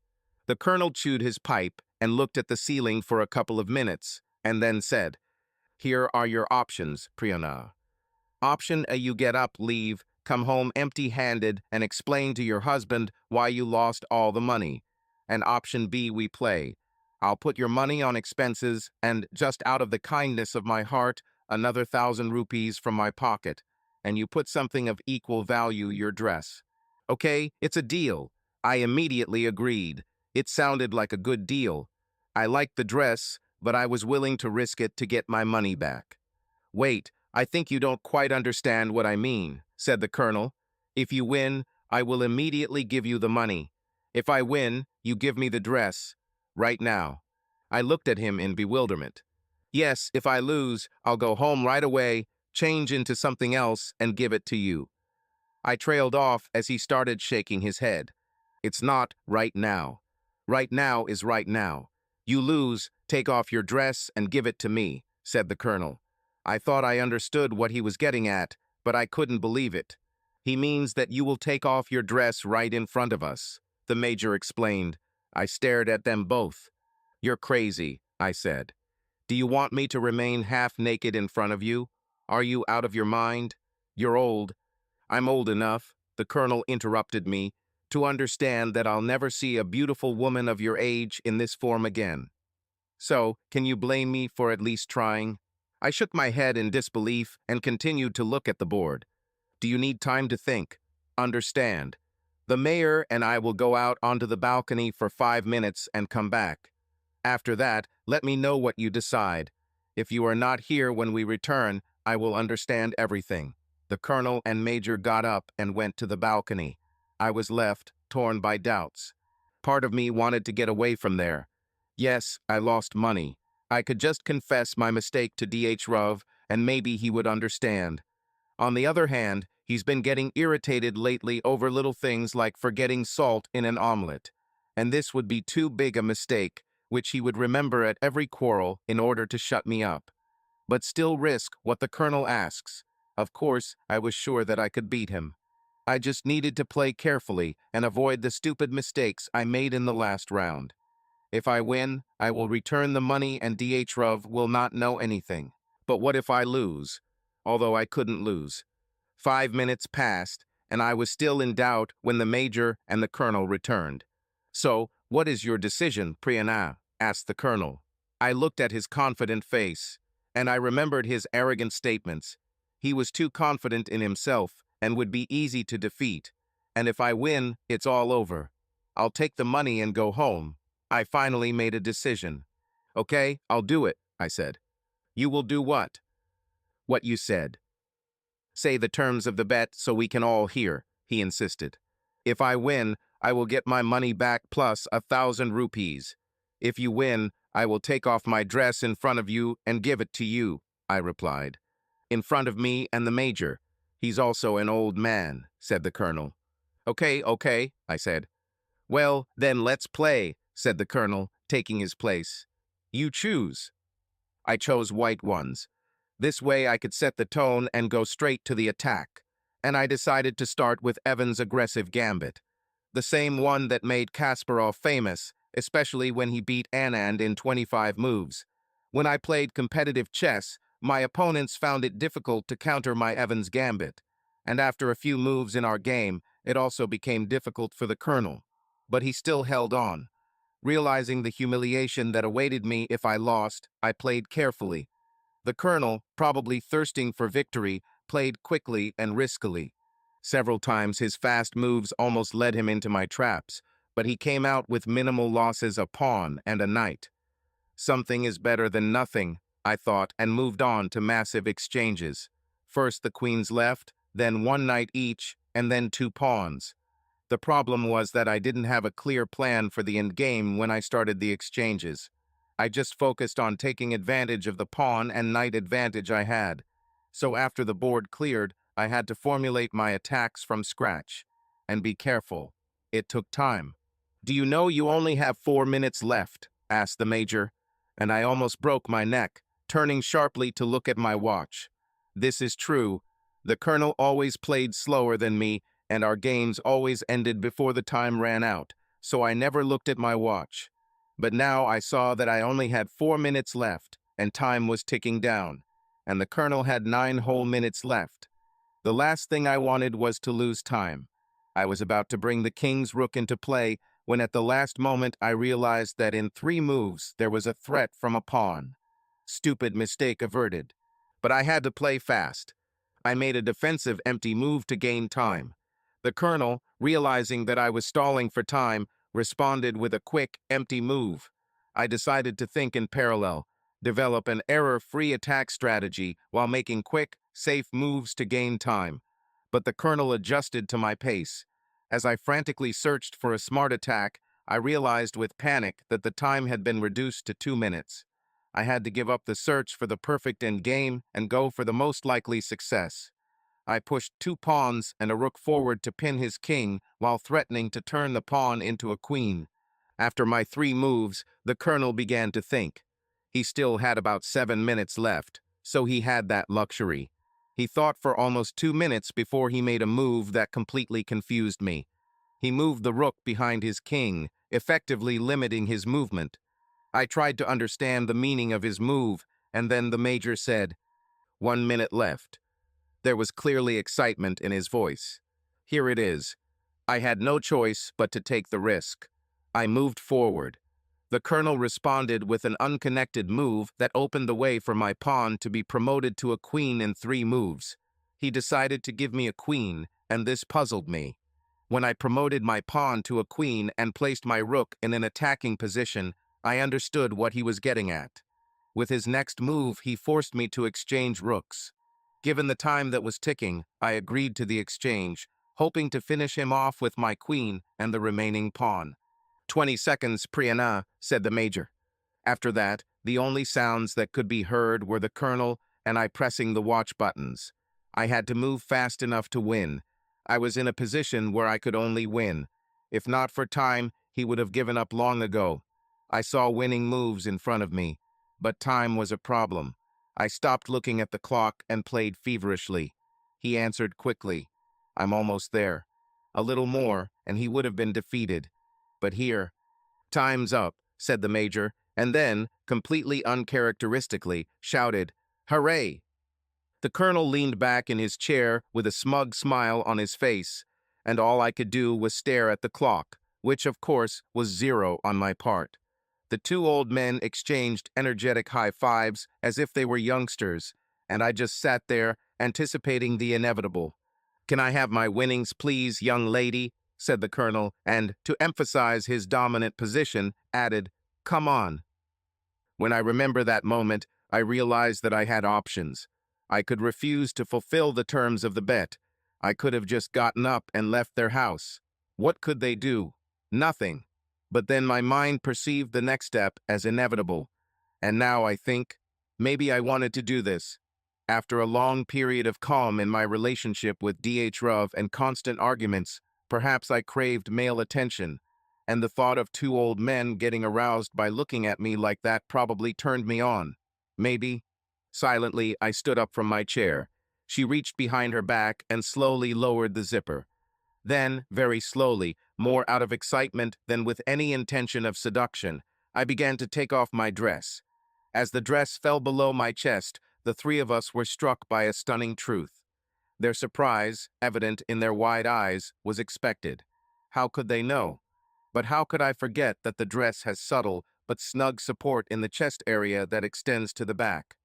The colonel chewed his pipe and looked at the ceiling for a couple of minutes, and then said, "Here are your options, Priyana. Option A, you get up, leave, come home empty-handed, and explain to your husband why you lost all the money. And option B, we play. I'll put your money on expenses and, just out of the kindness of my heart, another 1,000 rupees from my pocket, and you put something of equal value your dress. Okay, it's a deal. I immediately agreed. It sounded like a good deal. I liked the dress, but I was willing to risk it to get my money back. Wait, I think you don't quite understand what I mean, said the colonel. If you win, I will immediately give you the money. If I win, you give me the dress. Right now. I looked at him in bewilderment. Yes, if I lose, I'll go home right away, change into something else, and give it to you. I trailed off as he started shaking his head. It's not right now. Right now is right now. You lose, take off your dress and give it to me, said the colonel. I thought I understood what he was getting at, but I couldn't believe it. He means that you will take off your dress right in front of us, the major explained. I stared at them both. You're crazy, I said. Do you want me to remain half naked in front of you? Are you out of your mind? You're old. I'm old enough, the colonel interrupted me, to understand that I'll never see a beautiful woman of your age in this form again. So, can you blame me for at least trying? I shook my head in disbelief and continued to look at the board. Do you need time to think? Understand. The mayor and I will go out onto the balcony for 5 minutes and come back. After that, let me know what you decide. If you are not here when we return, I will understand everything. The colonel and major got up and went to the balcony. I was left, torn by doubts. Part of me wanted to get away from there. Yes, I lost money. I could just confess my mistake to Ruv, and maybe he would understand. On the other hand, he's been getting irritated lately over little things like forgetting salt in an omelet. And this would be too big a mistake, which he would remember at every quarrel in order to shut me up. But still risk what the colonel asks. Of course, I was sure that I could beat him. I just needed to play carefully and avoid the stupid mistakes I made in the last round. If I win, I will return the money and Ruv will not know anything. But what if I lose? Although I couldn't lose. 5 minutes passed, and I was still in doubt when the major and the colonel returned. So, what is your decision, Priyana? Asked the colonel. I looked at his confident face, and I remembered his arrogant statements. He was too confident in himself and would be easy to defeat. And if I win, it's all over. I'll take the money and go home. I finally made a decision. Okay, I'll do it, I said. You will do what? What you said. Say the terms of the bet so we can all hear, he insisted. If I win, I will get my money back plus 1,000 rupees. If you win, I will take off my dress in front of you and give it to you, I replied. In front of me and the major. He's also an old man, said the colonel. Okay, I said. Well, then let's play, said the colonel, taking his place. You choose. I chose white ones. This way I could set the tone and go straight to the attack. And I decided to start with Evan's aggressive gambit. The same one that made Kasparov famous, especially when he beat Anand in 25 moves. When I played competitive chess, my opponents found it difficult to counter my Evan's gambit. And after a few moves in our game, it also became difficult for the colonel. But he still held on. Realizing the humiliation that awaited me if I lost, I played carefully. The colonel, probably thirsting for victory, played quickly and riskily. Several times his fast moves almost led him into my traps, but he came out with minimal losses, a pawn and a knight. Something is better than nothing, I thought, and moved on to massive exchanges. First the queens left, then one knight each, and then 2 pawns. The problem was that I didn't have a clear plan for the endgame when I started the exchanges. I just focused on taking advantage of the pawn and knight advantage I had. So after the board cleared, I had to formulate my attacks from scratch. And be careful. It took time. Do you know you only have 4 minutes left? Asked the major. And I almost broke my neck, turning sharply to look at my watch. This is true. The colonel always played slower than me, and our games always ended before the time ran out, so I never looked at my watch. But now I saw that I only had 4 minutes left, and time was ticking down, and the colonel had 9 whole minutes left. The last thing I wanted was to lose time. I was about to bring the king's rook into play when at the last moment I realized that in 3 moves there was a threat from a pawn. Stupid mistake averted. But I had to play fast. I made a defensive empty move to gain time. The colonel, realizing that I was stalling for time, responded with a quick, empty move. I decided to think in parallel, develop an error-free attack strategy while making quick, safe moves to gain time. But the colonel adjusted to my pace. As I frantically searched for a smart attack, I realized with panic that the time had been reduced to 2 minutes. I had to give up the search for the perfect endgame and go for the most likely success. I pushed 2 pawns and a rook forward to pin his king while threatening to turn the pawn into a queen. After my 3 moves, the colonel began to think. He still had about 7 minutes left, so he had that luxury. He thought for almost 2 minutes before he made a move that completely confused me. He moved the rook behind his king, effectively limiting his movement. I tried to understand the meaning of his move, and then the major said, "1 minute left." There was clearly excitement in his voice. Here it is. I had no choice but to take the risk. I moved forward. The colonel responded with an unconnected move that opened the way for my pawn to be promoted to a queen in 3 moves. He decided to give me a queen, and this puzzled me. When I promoted my pawn to a queen and placed my rook in an attacking position, I understood what he was getting at. With his next move, he forced me to exchange rooks. Given the time that was ticking, I agreed to the exchange, hoping to finish him off with my queen and the remaining pawn. 20 seconds, Priana, said the major. After that, the only sounds that could be heard were the colonel and I pressing the watch buttons. I had to move fast enough to win. I was in a position where I could only win. If not for time, he would have given up long ago. I saw winning moves in front of me, but time was a problem. I stopped looking at the clock and played feverishly. He answered quickly, "I'm almost there." A little more, and he would have been defeated. But here, "Time's up," said the major, and then, completely uncharacteristically, shouted, "Hooray!" The colonel leaned back in his chair with a smug smile on his face, and all I could do was stare at the clock, which, of course, was 0 on my part. The 2 old men exchanged energetic high fives as if they were youngsters, and I just sat there, anticipating the inevitable. "Can I have my winnings, please, young lady?" said the colonel, and, to emphasize his dominant position, added, "Come on." When I remember that moment, I realize that I had options. I could refuse to fulfill the terms of the bet. I could have just gotten up and left their house. What could they do? Nothing. But then my mind perceived the next step as inevitable. And now I think, maybe I wanted to do this. After a long period of calm in my relationship with DH and constant arguments, perhaps I craved male attention. And the thought of 2 old men getting aroused by looking at me like that probably turned me on. Maybe. Silently, I stood up from my chair. She reached behind her back and slowly lowered the zipper. Then, very slowly, more out of excitement than with any intention of seduction, I began to take off my dress. As the dress fell below my chest, the 3 of us were struck by a stunning truth. Their surprise, evident in their wide eyes, was expected. How could they know? But how could I forget that the dress has subtle but snug support in the chest area that extends to the back?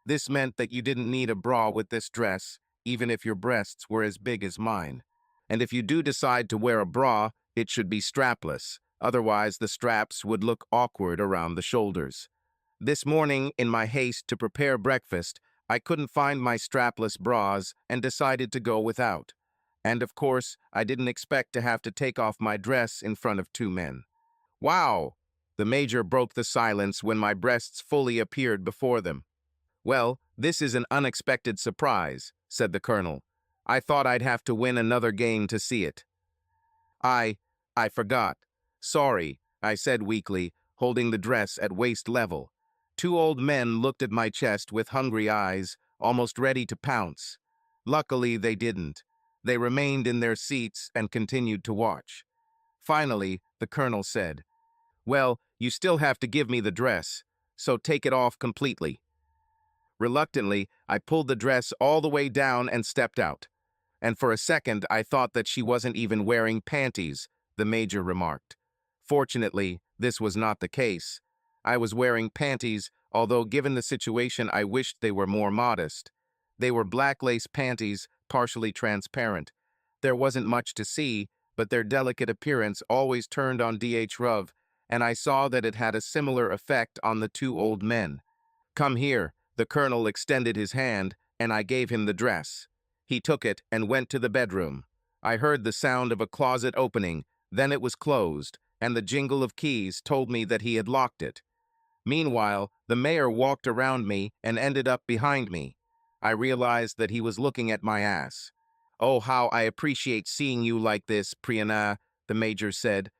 This meant that you didn't need a bra with this dress, even if your breasts were as big as mine. And if you do decide to wear a bra, it should be strapless. Otherwise, the straps would look awkward around the shoulders. This morning, in my haste to prepare breakfast, I couldn't find my strapless bras and decided to go without. And of course, I didn't expect to have to take off my dress in front of 2 men. "Wow!" The major broke the silence when my breasts fully appeared before them. "Well, this is an unexpected surprise," said the colonel. "I thought I'd have to win another game to see it." I forgot. "Sorry," I said weakly, holding the dress at waist level. 2 old men looked at my chest with hungry eyes, almost ready to pounce. Luckily, they didn't. They remained in their seats and continued to watch. Finally, the colonel said, "Well, you still have to give me the dress, so take it off completely." Reluctantly, I pulled the dress all the way down and stepped out. "And for a second, I thought that she wasn't even wearing panties," the major remarked. Fortunately, this was not the case. I was wearing panties, although given the situation I wished they were more modest. They were black lace panties, partially transparent. There wasn't much to see, but their delicate appearance always turned on Ruv, and I saw that it had a similar effect on the two old men. "Come here." The colonel extended his hand, and I gave him the dress. He took it and went to the bedroom. I heard the sound of a closet opening, then it was closed, and the jingle of keys told me that he had locked it. Meanwhile, the mayor walked around me and ended up behind me. I realized that he was looking at my ass. "Oh, how I appreciate seeing you like this, Priyana," the major said.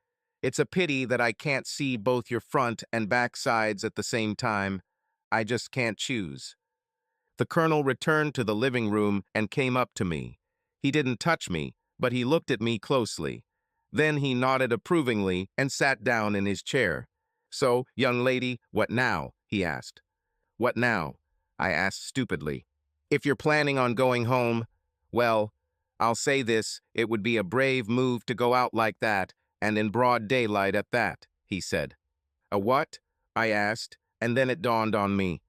"It's a pity that I can't see both your front and back sides at the same time. I just can't choose." The colonel returned to the living room and came up to me. He didn't touch me, but he looked at me closely. Then he nodded approvingly and sat down in his chair. "So, young lady, what now?" he asked. "What now?" I asked stupidly. "If you're planning on going home, well, I'll say this, it would be a brave move to go out like that, and in broad daylight at that," he said. "A what?" I asked, and then it dawned on me.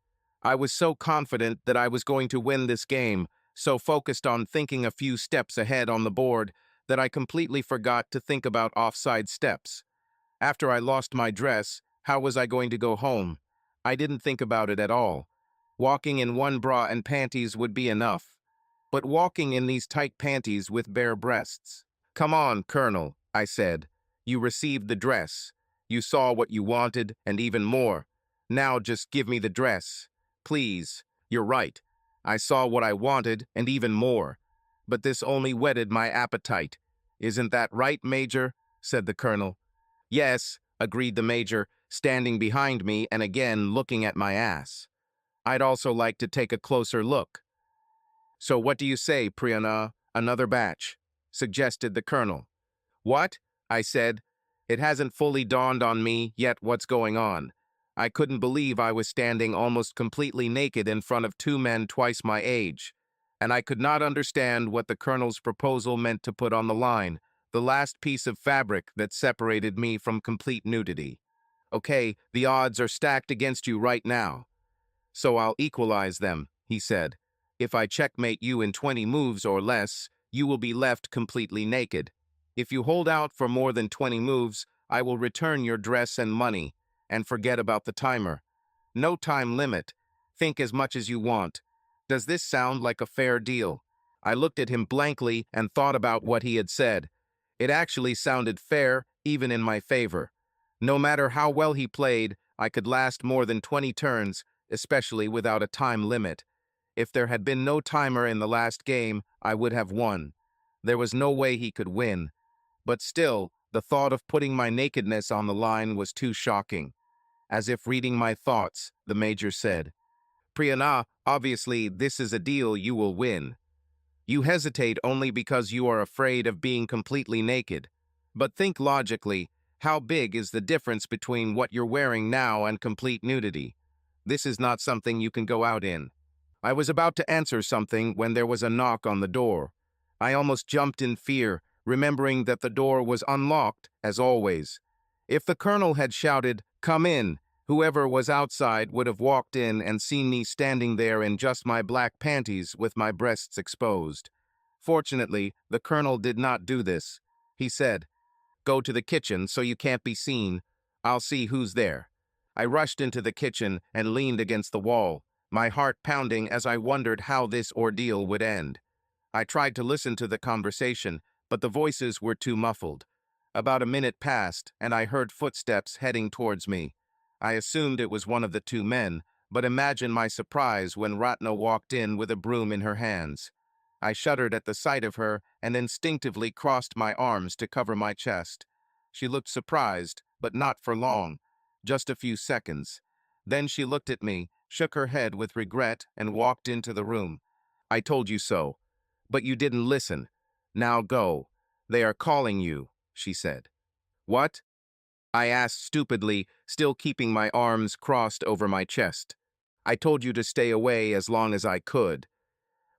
I was so confident that I was going to win this game, so focused on thinking a few steps ahead on the board, that I completely forgot to think about offside steps. After I lost my dress, how was I going to go home? I didn't think about it at all. Walking in one bra and panties would be enough. But walking in these tight panties with bare breasts. "Come on, Colonel," I said. "You received the dress. You saw what you wanted and even more. Now just give me the dress. Please." "You're right. I saw what I wanted and even more. But this only whetted my appetite. Isn't that right, Major?" said the colonel. "Yes," agreed the major, standing behind me and again looking at my ass. "I'd also like to take a closer look." "So what do you say, Priyana? Another batch?" suggested the colonel. "What?" I said. It hasn't fully dawned on me yet what's going on. I couldn't believe I was standing almost completely naked in front of two men twice my age. And I could not understand what the colonel's proposal meant to put on the line, the last piece of fabric that separated me from complete nudity. "Okay, the odds are stacked against you right now. So I'll equalize them," he said. "If I checkmate you in 20 moves or less, you will be left completely naked. If you hold out for more than 20 moves, I will return your dress and money, and forget about the timer. No time limit. Think as much as you want. Does this sound like a fair deal?" I looked at him blankly and thought about what he had said. It actually sounded fair, even in my favor. No matter how well he played, I could last more than 20 turns, especially without a time limit. If there had been no timer in the last game, I would have won. There was no way he could win. But still, the thought of putting my nakedness on the line was too shocking. As if reading my thoughts, the major said, "Priyana, obviously this is a deal you will win. You hesitate only because you are afraid of being completely naked. But think logically, how big is the difference between what you're wearing now and complete nudity? This is not something you can go out in." I was about to answer something when there was a knock on the door. I almost jumped in fear, remembering that the door was unlocked, as always. If the colonel had shouted, "Come in," whoever was outside would have walked in and seen me standing there in just my black panties with my breasts exposed. Fortunately, the colonel did not do this. He said, "Go to the kitchen so you can't be seen. I'll see who's there." I rushed into the kitchen and leaned against the wall, my heart pounding as I wondered how this ordeal would end. I tried to listen to the conversation, but the voices were too muffled. About a minute passed, and I heard footsteps heading towards me. I assumed it was one of the two men, but imagine my surprise when Ratna walked in with a broom in her hands. I shuddered at the sight of her and instinctively crossed my arms to cover my chest. She looked surprised, but not for long, just a few seconds. Then she looked at me, shook her head with regret, and walked into the room. "I told you so. But you didn't listen. Now go. They are calling you," she said. "What?" I asked stupidly, still keeping my arms crossed over my chest. "I told you to stay away as long as I could,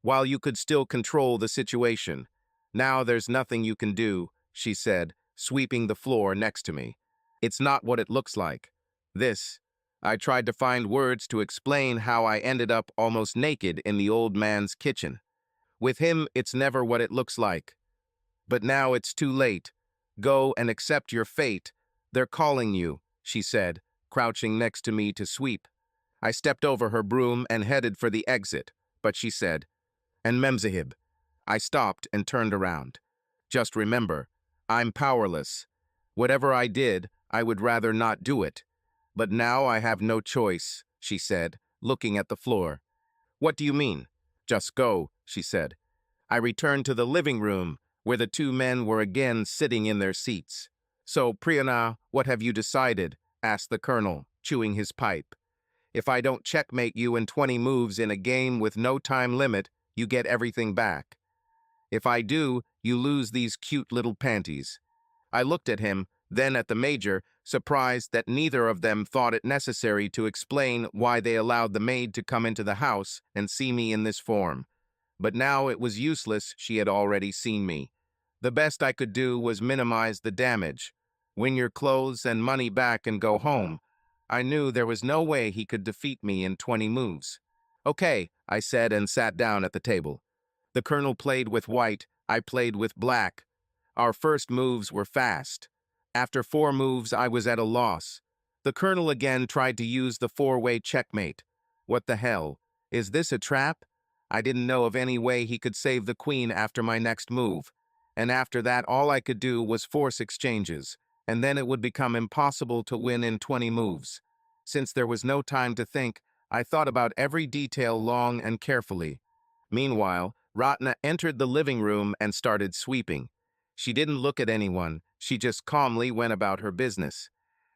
while you could still control the situation. Now there's nothing you can do," she said, sweeping the floor next to me. It's not what it looks like. This. I tried to find words to explain how I ended up almost naked in the old man's kitchen. With him, it's never what it looks like. But now it's too late. Go and accept your fate. They're calling you, she said, crouching next to me to sweep. I stepped over her broom and headed for the exit, but she said, "And Memzahib." I stopped and turned around. "Just remember, I'm powerless. Whatever I did, I would rather not do it. But now I have no choice," she said, looking at the floor. "What do you mean?" "Just go," she said. I returned to the living room, where the two men were again sitting in their seats. "So, Priyana, what have you decided?" asked the colonel, chewing his pipe. "If I don't checkmate you in 20 moves in a game with no time limit, you get everything back. If I do, you lose these cute little panties." I looked at him, then at the major, surprised that neither of them thought it necessary to explain why they allowed the maid to come into the house and see me in this form. But now it was useless, she had already seen me. The best I could do was minimize the damage. Win your clothes and money back and go home. I knew there was no way he could defeat me in 20 moves. "Okay," I said and sat down at the table. The colonel played with white, I played with black. Our first moves were fast. After 4 moves, I was at a loss. The colonel again tried to use the 4-way checkmate. What the hell? Is this a trap? I didn't know of any way he could save the queen after my next move. And after that, all I could do was force exchanges, and then it would become impossible to win in 20 moves. Since there was no time to think, I thought about every detail long and carefully. Meanwhile, Ratna entered the living room and started sweeping. She didn't look at anyone, she just calmly went about her business,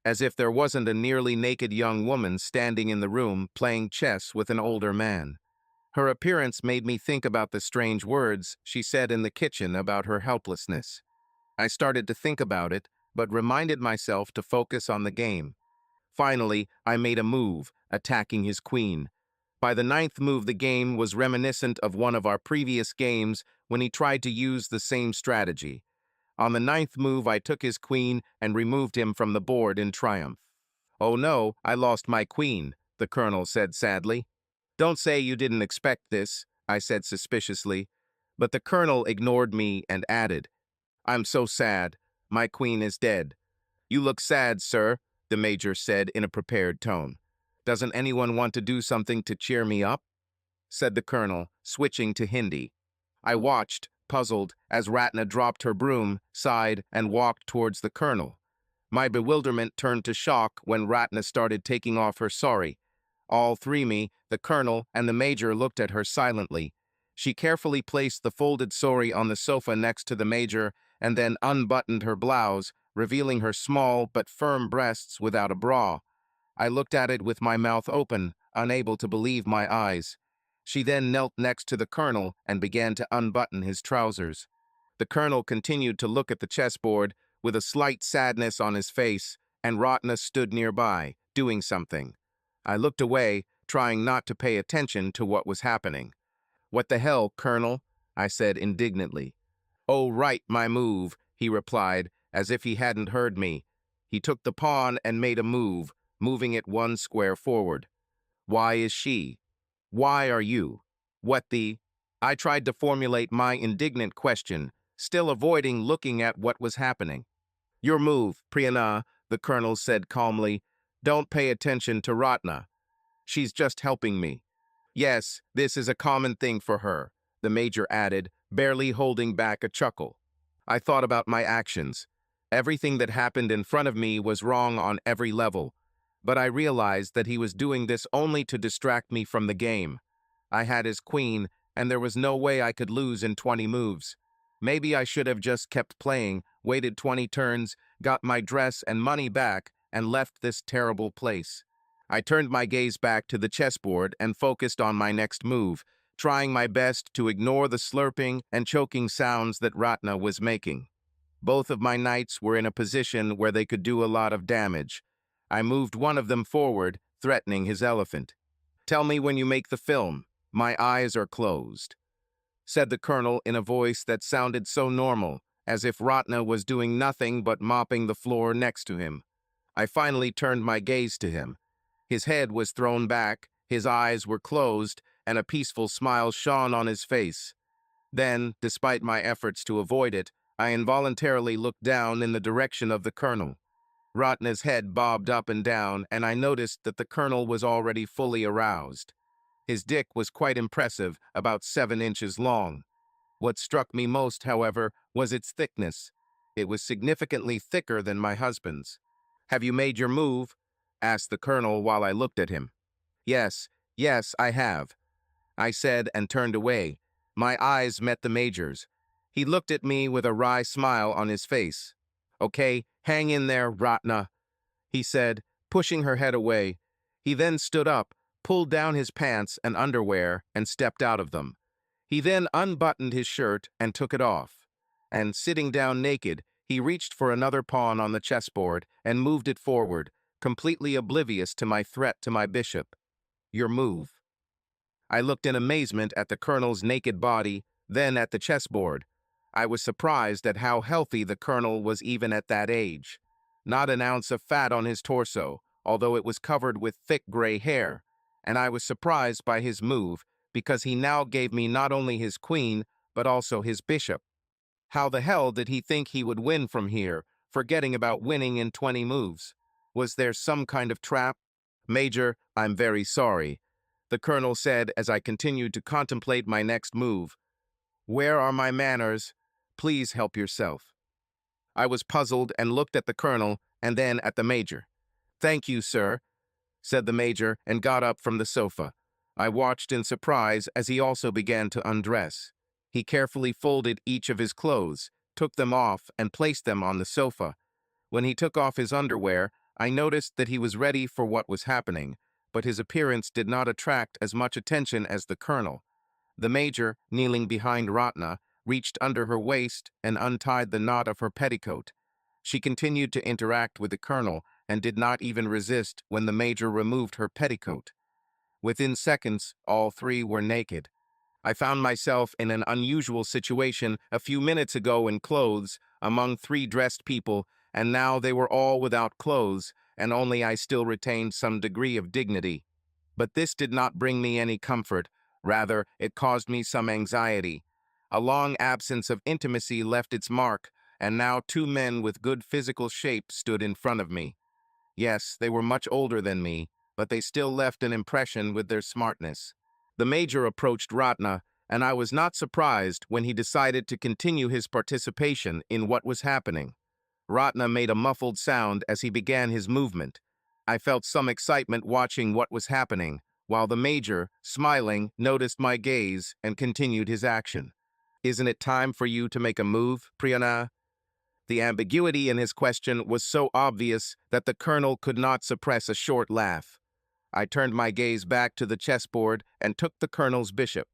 as if there wasn't a nearly naked young woman standing in the room playing chess with an older man. Her appearance made me think about the strange words she said in the kitchen about her helplessness. I started to think about it, but reminded myself to focus on the game. Finally, I made a move, attacking his queen. By the 9th move, the game was reminiscent of one of our previous games when he tried to use the same strategy. On the 9th move, I took his queen and removed him from the board in triumph. "Oh no, I lost my queen," the colonel said sadly. "Don't say you didn't expect this," I said suspiciously. But the colonel ignored me and added, "I'm so sad. My queen is dead." "You look sad, sir," the major said in a prepared tone. "Doesn't anyone want to do something to cheer me up?" said the colonel, switching to Hindi. I watched, puzzled, as Ratna dropped her broom, sighed, and walked towards the colonel. My bewilderment turned to shock when Ratna started taking off her sari. All three, me, the colonel, and the major, looked at her silently. She carefully placed the folded sari on the sofa next to the major and then unbuttoned her blouse, revealing her small but firm breasts without a bra. I looked at it with my mouth open, unable to believe my eyes. She then knelt next to the colonel and began to unbutton his trousers. The colonel continued to look at the chessboard with a slight sadness on his face, and Ratna stood nearby, doing something. I looked away, trying not to pay attention to what was happening. "What the hell, Colonel?" I said indignantly. "Oh, right, my move," he replied, as if he hadn't heard me. He took the pawn and made a move, moving it 1 square forward. "Why is she? Why are you? What the—" I tried to formulate my indignant question, still avoiding looking at what was happening. "Your move, Priyana," the colonel said calmly. "Don't pay attention to Ratna. She's just helping me." "Yes, this is a common thing for her," the major added, barely holding back a chuckle. I thought about my actions. Everything that happened in front of me was wrong on every level, but I realized that he was doing this only to distract me from the game. I had his queen, and there was no way I could lose in 20 moves. Maybe I should have just kept playing, waited 20 turns, got my dress and money back, and left this terrible place. I turned my gaze back to the chessboard and focused on my next move, trying my best to ignore the slurping and choking sounds that Ratna was making. Both of my knights were in a position where they could do a lot of damage. I moved one of them forward, threatening his elephant. "Tell me when you make the film. My eyes are closed," said the colonel in a voice that sounded so normal, as if Ratna was doing nothing but mopping the floor next to him. I finally turned my gaze to him. His head was thrown back, his eyes were closed, and a peaceful smile shone on his face. Then, despite my efforts to avoid it, I involuntarily looked down in the direction of the colonel. Ratna's head bobbed up and down, and I noticed that the colonel was already fully aroused. His dick was quite impressive, about 7 inches long. What struck me most, however, was its thickness. It was significantly thicker than my husband's. "Have you made your move?" asked the colonel while I looked at him. Yes, I have," I said and turned away. My eyes met the major's. He looked at me with a wry smile on his face. "Okay, hang in there, Ratna," he said, pushing her head away. He then stood up, pulled down his pants and underwear, and stepped out of them. He then unbuttoned his shirt and took it off. And sitting down naked, he reached for another pawn on the chessboard and moved it forward, completely oblivious to my threat to my bishop. "Your move." I looked in amazement at the colonel's naked body, then at the chessboard. I was surprised at how healthy the colonel was even at that age. Not an ounce of fat on his torso, although it was covered with thick gray hair. And I was surprised by his move, because he now gave me not only his queen, but also his bishop. How the hell did he think he would win from here, forgetting about winning in 20 moves? Was there some kind of trap? "Major, I'm very sorry," the colonel said as I continued to contemplate my next move. "Where are my manners? Please help yourself." I was puzzled and looked at the colonel and then at the major. "Thank you, sir," said the major and got up from the sofa. I watched in surprise as he also began to undress. He carefully folded each of his clothes, took them off, and placed them on the sofa. When he took off his underwear, I noticed that he was ready for what was happening, but his appearance did not attract as much attention as the colonel. The major, kneeling behind Ratna, reached under her waist and untied the knot of her petticoat. She continued to interact with the colonel and did not even resist when the major removed her petticoat. Within seconds, all three were naked. I found myself in an unusual situation a few minutes ago in clothes, among 3 dressed people, and now they were all without clothes, and only I still retained some degree of dignity. But this did not bring me any comfort. Rather, it caused me some anxiety. A long absence of intimacy left its mark, and now 2 men with good physical shape stood in front of me. Yes, they were much older than me, but they still left an impression with their smartness. The major approached Ratna, and I was not surprised when he decided to continue his participation in what was happening. Ratna made a muffled sound as he began his movement. I felt some excitement watching what was happening, while the major, smiling, noticed my gaze and continued his action. "Isn't it time for you to make a move, Priyana?" The ambiguity in his question was so obvious that the colonel could not suppress a short laugh. I turned my gaze back to the chessboard and took the colonel's bishop.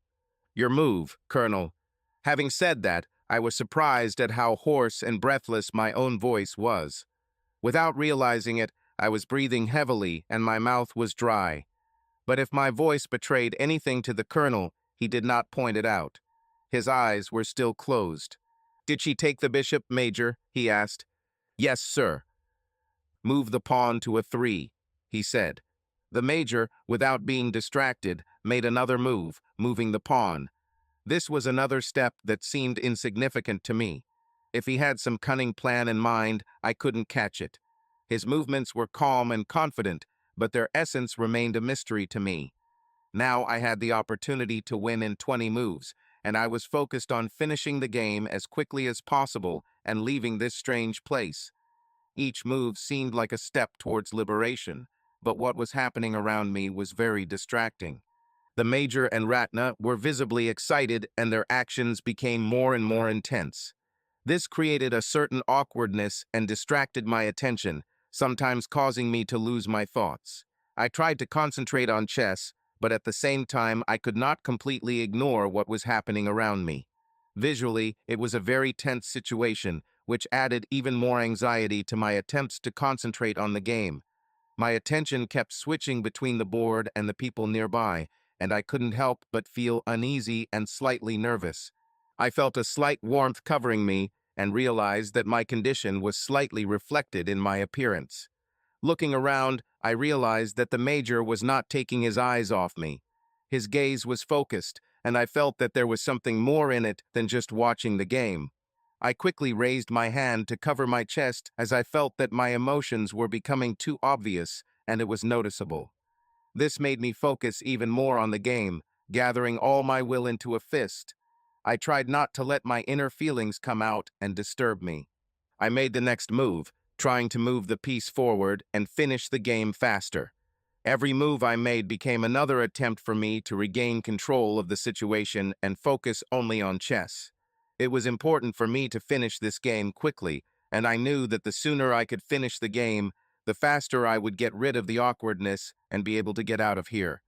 "Your move, colonel." Having said that, I was surprised at how hoarse and breathless my own voice was. Without realizing it, I was breathing heavily and my mouth was dry. But if my voice betrayed anything to the colonel, he did not point it out. His eyes were still closed. "Did she take the bishop, Major?" he asked. "Yes, sir." "Move the pawn to a 3, he said. The major, without being distracted, made another move, moving the pawn. This was another step that seemed insignificant to me. If he had some cunning plan in mind, I couldn't catch it. His movements were calm and confident, but their essence remained a mystery to me. Now I had the opportunity to win in 20 moves, and I was focused on finishing the game as quickly as possible and leaving this strange place. Each move seemed like a step towards liberation, but what was happening around me was very distracting. The major and Ratna were visibly excited and their actions became more and more intense. This created a certain awkwardness and distracted my attention, sometimes causing me to lose my thoughts. I tried to concentrate on chess, but at the same time I could not completely ignore what was happening around me. Visually, it was a very tense situation, which added even more anxiety to my attempts to concentrate on the game. My attention kept switching between the board and the people nearby, and I couldn't help but feel uneasy and slightly nervous. I felt a slight warmth covering me and realized that my condition was slightly reflected in my appearance. Looking around, I realized that the major was not taking his eyes off me. His gaze was focused, and I felt that there was something more in it than just watching the game. I quickly raised my hand to cover my chest as I felt that my emotions were becoming too obvious and it was noticeable. This made me focus even more on the game, gathering all my will into a fist. I tried not to let my inner feelings come out and disturb me. I made the next move, trying to move the piece forward and finish the game faster. Every move I made became another attempt for me to regain control of the situation and focus only on chess. It was important for me to finish this game quickly, and I knew that the sooner I could finish the game, the faster I would get rid of the awkwardness and be able to get out of here.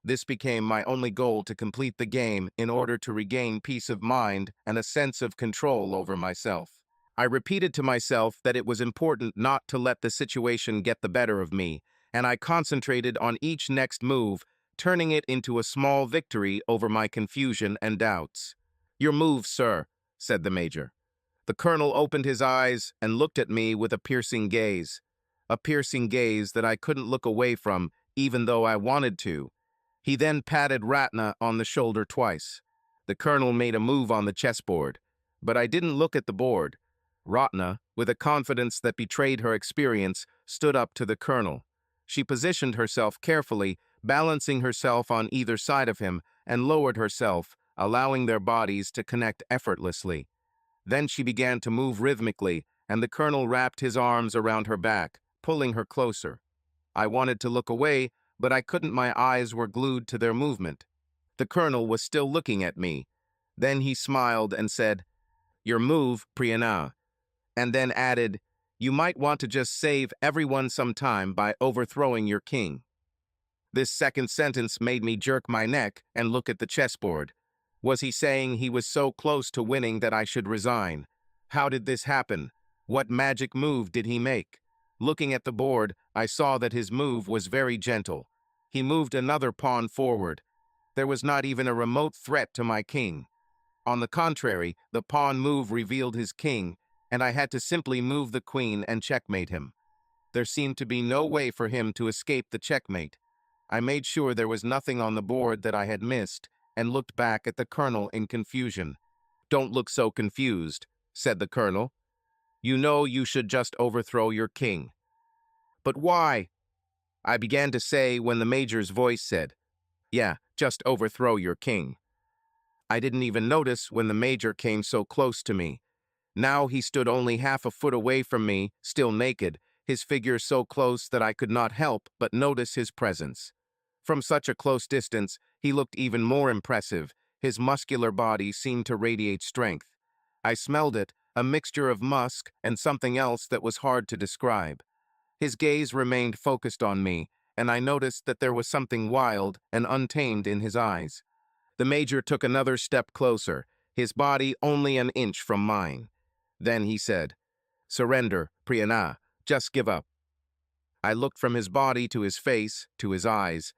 This became my only goal, to complete the game in order to regain peace of mind and a sense of control over myself. I repeated to myself that it was important not to let the situation get the better of me, and I concentrated on each next move, turning it into a small victory over my confusion and doubts. "Your move, sir," said the major. The colonel opened his eyes and looked at me with a piercing gaze that I couldn't look away from, even though I wanted to. He then patted Ratna on the shoulder twice. The colonel made a move on the chessboard, but I didn't look at the board. Ratna, with a confidence that betrayed her experience, stood up to the colonel. She positioned herself carefully, balancing herself on either side of him, and lowered herself, allowing their bodies to connect effortlessly. Then she began to move rhythmically, and the colonel wrapped his arms around her back, pulling her closer. I wanted to look away, but I couldn't. My eyes were glued to their movement. The colonel was still looking at me. Then he smiled and said, "Your move, Priyana," and then added, "You might want to just save everyone some time by overthrowing your king." This second sentence made me jerk my neck and look at the chessboard. Was he saying he was so close to winning that I should resign? How did this happen? What magic move did he make? Looking at the board, I saw that his move was very gentle. He moved another pawn forward. There was not even a remote threat to my king. On the contrary, the pawn move revealed his king, and I had to simply move the queen and checkmate him. There seemed to be no way for him to escape the checkmate. I made sure there was nothing on the board that I had missed, and looked back at the colonel in confusion. "Don't look so confused," said the colonel. "You know you should just overthrow your king." "But why?" I began to say when the major's voice said, "Yeah, just overthrow your king." I didn't even notice when the major came so close to me. Now he stood only half a foot away from me, still naked, his figure so close that I could not help but notice his presence. From such a close distance, he looked even more impressive. His muscular body seemed to radiate strength. I smelled it, a mixture of musk and something else that was hard to describe. His gaze remained focused on me, and I noticed that there was something wild and untamed in his eyes. The major took another step closer, his body only an inch from mine. Then he said, "Surrender, Priyana, just give up." I looked from his body to his face, to his eyes.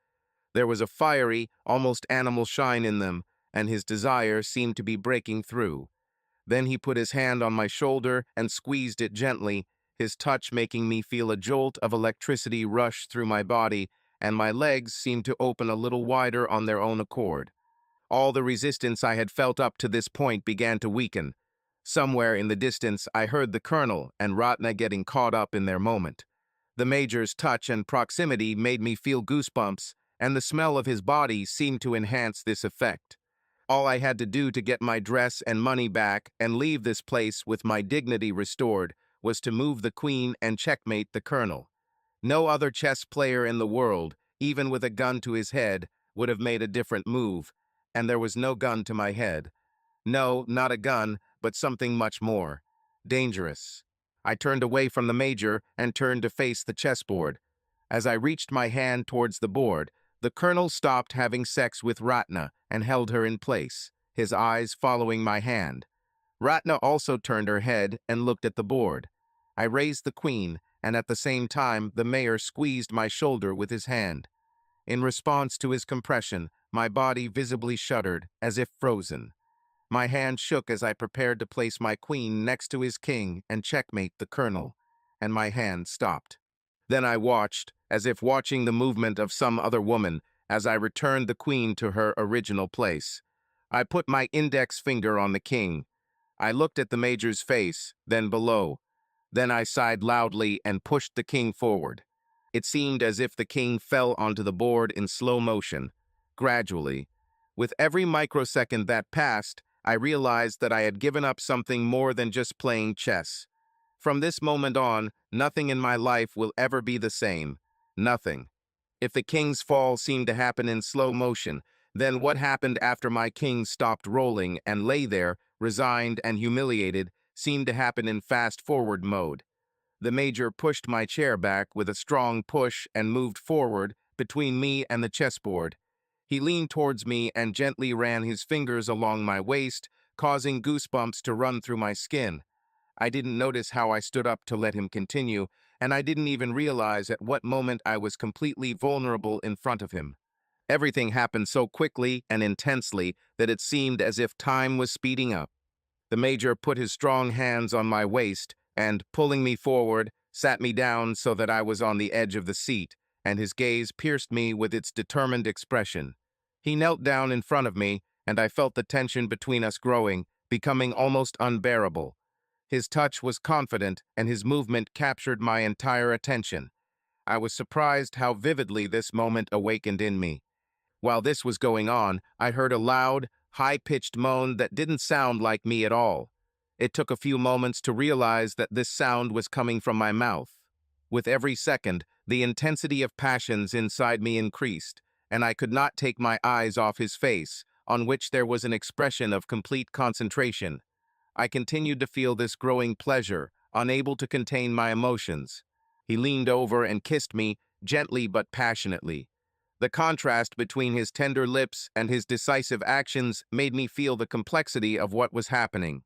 There was a fiery, almost animal shine in them, and his desire seemed to be breaking through. Then he put his hand on my shoulder and squeezed it gently, his touch making me feel a jolt of electricity rush through my body, and my legs seemed to open a little wider on their own accord. All the resistance I had felt up to this point began to weaken. Somewhere in the distance, I heard the colonel and Ratna getting caught up in their moment. The major's touch and proximity made me feel goosebumps, and the smell of his body seemed to enhance this effect. All I had to do to get my dress and money back and leave this place with my dignity restored was to move the queen and checkmate the colonel. No other chess player in the world, even with a gun to his head, would have made a different move, and there was no gun to my head. No, not a gun, but something much more dangerous. I turned away from the major and turned to face the chessboard. As I reached my hand towards the board, the colonel stopped having sex with Ratna and held her in place, his eyes following my hand. Ratna also turned her head and looked at the board. I raised the queen, and at the same time the mayor squeezed my shoulder with his hand. In response to his compression, my body visibly shuddered, as if frozen. My hand shook as I prepared to place my queen next to his king and checkmate the colonel, and my hand stopped. Then I watched, as if watching the movement of some other woman, as I returned the queen to her original place. I put my index finger on the king. I looked at the major's face, then below. Then I sighed loudly and pushed the king forward. It seemed as if the king fell onto the board in slow motion, gradually. With every microsecond that passed, I realized that I had given up something more than just playing chess. From this moment on, nothing in my life will ever be the same. Nothing. If the king's fall seemed to happen in slow motion, then what happened after my king stopped rolling and lay there, resigned and humiliated, seemed to happen in fast-forward mode. The major pushed my chair back with a strong push and moved forward between me and the chessboard. He leaned towards me and gently ran his fingers along my waist, causing goosebumps to run through my skin. I didn't notice how I stood up to let him continue, and I didn't even realize at what moment I was completely vulnerable in front of him. Everything happened so quickly and intensely that it seemed as if time was speeding up. The major put his strong hands on my waist and, pulling me forward, sat me down so that I was on the edge of the seat, and his gaze pierced me with its determined expression. He knelt down in front of me, and I felt the tension between us growing, becoming almost unbearable. His touch was confident, and his movement captured my entire attention. I was surprised how vividly this moment awakened in me. While this was going on, I heard a loud, high-pitched moan that didn't sound like me at all. It took a few moments to realize that this sound was coming from my mouth. With every second, the intensity of passions inside me increased, and I could not take my eyes off his face, on which there was an expression of complete concentration. I continued to feel this growing pleasure, unable to contain my emotions. He leaned over and kissed me, gently but passionately. The contrast between his tender lips and his decisive actions made me feel the complexity of what was happening.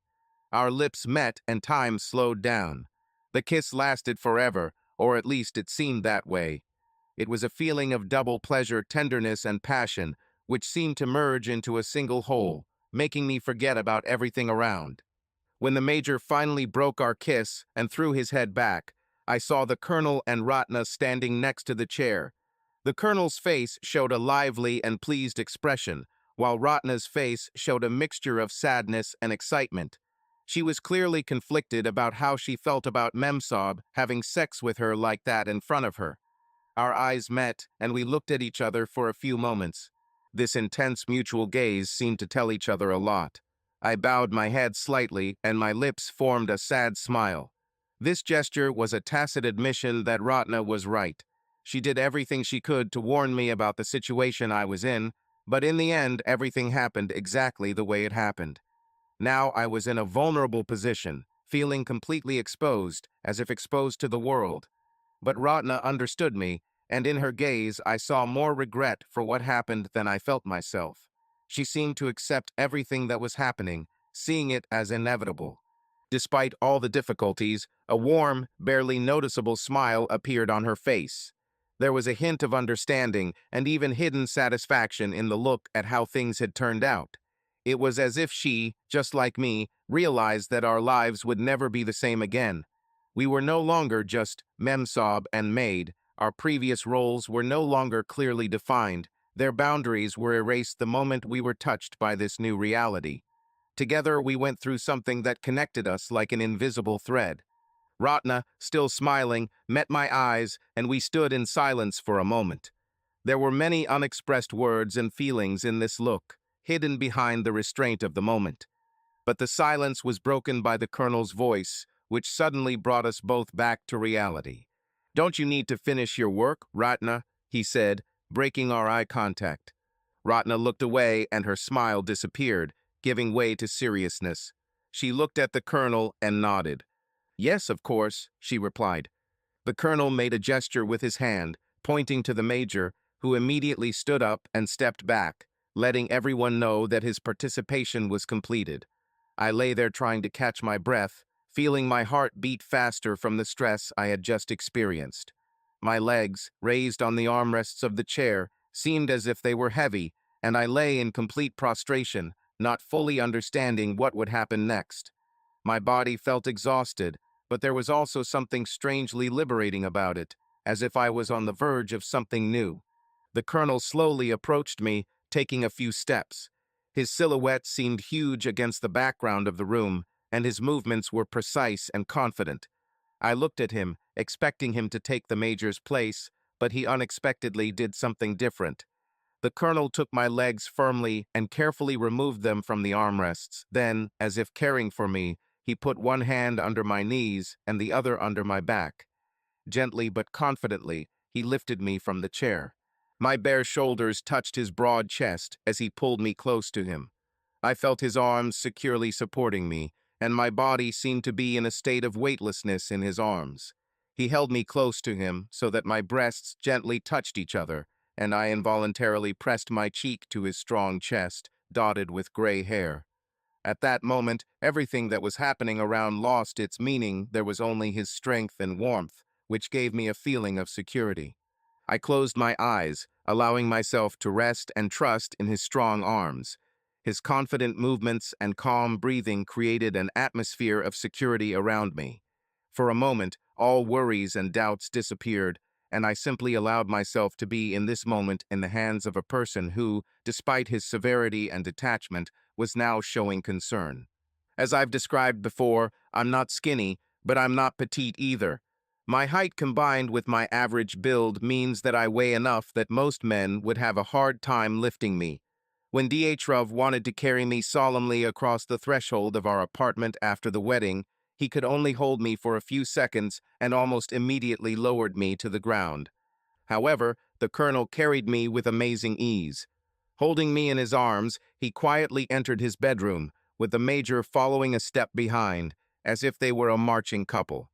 Our lips met and time slowed down. The kiss lasted forever, or at least it seemed that way. It was a feeling of double pleasure, tenderness, and passion, which seemed to merge into a single whole, making me forget about everything around. When the major finally broke our kiss and threw his head back, I saw the colonel and Ratna standing next to the chair. The colonel's face showed a lively and pleased expression, while Ratna's face showed a mixture of sadness and excitement. She was clearly conflicted about how she felt about Memsahib having sex with her like that in front of her. Our eyes met, and we looked at each other for a few moments. This intense mutual gaze seemed to tell each other a lot. I bowed my head slightly, and my lips formed a sad smile. This gesture was a tacit admission that Ratna was right. She did everything she could to warn me about the situation I was in, but in the end, everything happened exactly the way it happened. Now I was in a vulnerable position, feeling completely exposed, as if exposed to the world. But Ratna understood me, and in her gaze I saw more regret for what happened than I felt myself. She seemed to accept everything that was happening, seeing it as inevitable. Despite all the difficulties, a warm, barely noticeable smile appeared on her face. There was a hint of understanding and even hidden satisfaction in the look at how things had turned out. It was as if she, just like me, realized that our lives would never be the same again. We were no longer just Memsahib and maid. Our previous roles were no longer clearly defined. Their boundaries were erased the moment we were touched by this new reality. Together, we went through something that connected us like an invisible thread. Ratna, still smiling, met my eyes, and we stood in silence for a moment. There were many unexpressed words and feelings in this look, hidden behind the restraint of the moment. But the silence was broken by the colonel's voice, which suddenly brought us both back to reality. "Don't you need to finish your work, Ratna?" he said, breaking our eye contact. Ratna looked away and her smile disappeared, giving way to seriousness. She looked at the colonel and nodded. "Yes, of course," she replied. The colonel made a gesture with his hand, pointing to the major, who immediately stood up and stepped back, letting everyone know that his participation was completed. I lay there trying to catch my breath, feeling my heart beat faster from the stress I had just experienced. My legs, raised on the armrests of the chair, seemed as if they were heavy, and I lay in complete prostration, not fully understanding what would happen next. My body felt exhausted, but there was also something strangely liberating about it. as if I was on the verge of something new. The colonel slowly approached me, taking a few steps. His silhouette seemed huge against the background of the room, and his movements were precise and confident. I looked at him, expecting him to take the major's place, but he unexpectedly did something different. The colonel took my legs firmly and carefully removed them from the armrests. Then, as if caring for me, he put one hand under my knees and the other under my back. Gently but confidently, he lifted me from the chair. My bare shoulders touched his broad chest as he pulled me close to him. I felt his arms securely supporting me, and my body seemed to be in a state of weightlessness in his arms. He held me close to him so that my breasts gently touched each other, and I involuntarily pressed my cheek to his strong chest, dotted with gray hair. At that moment, everything that was happening around lost its meaning. There was only his strength and warmth, which gave me a feeling of security. I closed my eyes, allowing myself to rest and trust in his strong arms. His confident movements and calm breathing created an atmosphere of security around me. For a moment, all worries and doubts disappeared, and I simply allowed myself to be in this moment in the hands of a person who, despite his severity and detachment, was now showing concern. As I've described before, I'm not skinny, but I'm not petite either. My height combined with my average build means that I weigh enough that most men would have a hard time lifting me. When Dhrov wanted to carry me solemnly across the threshold of our apartment after the wedding, he could only hold me for a few seconds and almost immediately lowered me to the ground. However, the colonel carried me with amazing ease. Holding me in his arms, he quietly entered his bedroom, with the major following a step behind, as if they were a marching couple.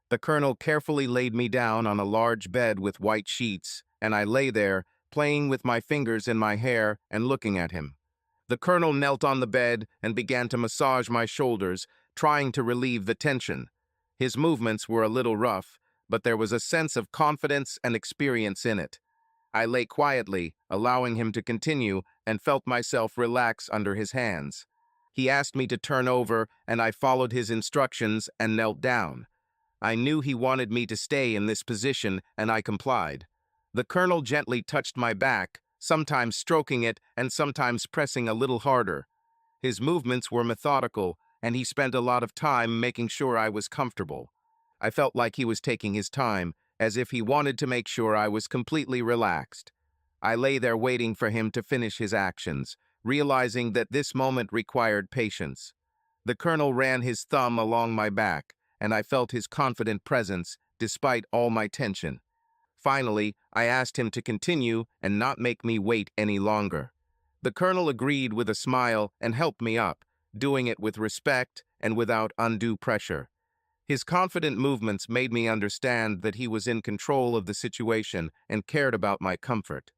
The colonel carefully laid me down on a large bed with white sheets, and I lay there, playing with my fingers in my hair and looking at him. The colonel knelt on the bed and began to massage my shoulders, trying to relieve the tension. His movements were a little rough, but there was a sense of confidence and experience in it. I lay quietly, allowing him to continue, and felt myself relax under his hands. He asked me to turn over, and I followed his instructions and knelt down. I knew he wanted me to stay in this position, and I complied. The colonel gently touched my back, sometimes stroking it and sometimes pressing a little harder. His movements were methodical, and he spent a lot of time making sure I was comfortable. I felt like he was taking his time, as if he wanted to make sure I was completely relaxed. I lay there waiting for him to finish his actions, realizing that this moment required patience. The colonel ran his thumb along my back, and I felt his confident presence despite all my tension. Finally, I asked him to continue and not make me wait any longer. The colonel agreed with a smile and helped me up, doing it with respect and without undue pressure. His confident movements made me understand that he was in control of the situation and cared about my comfort.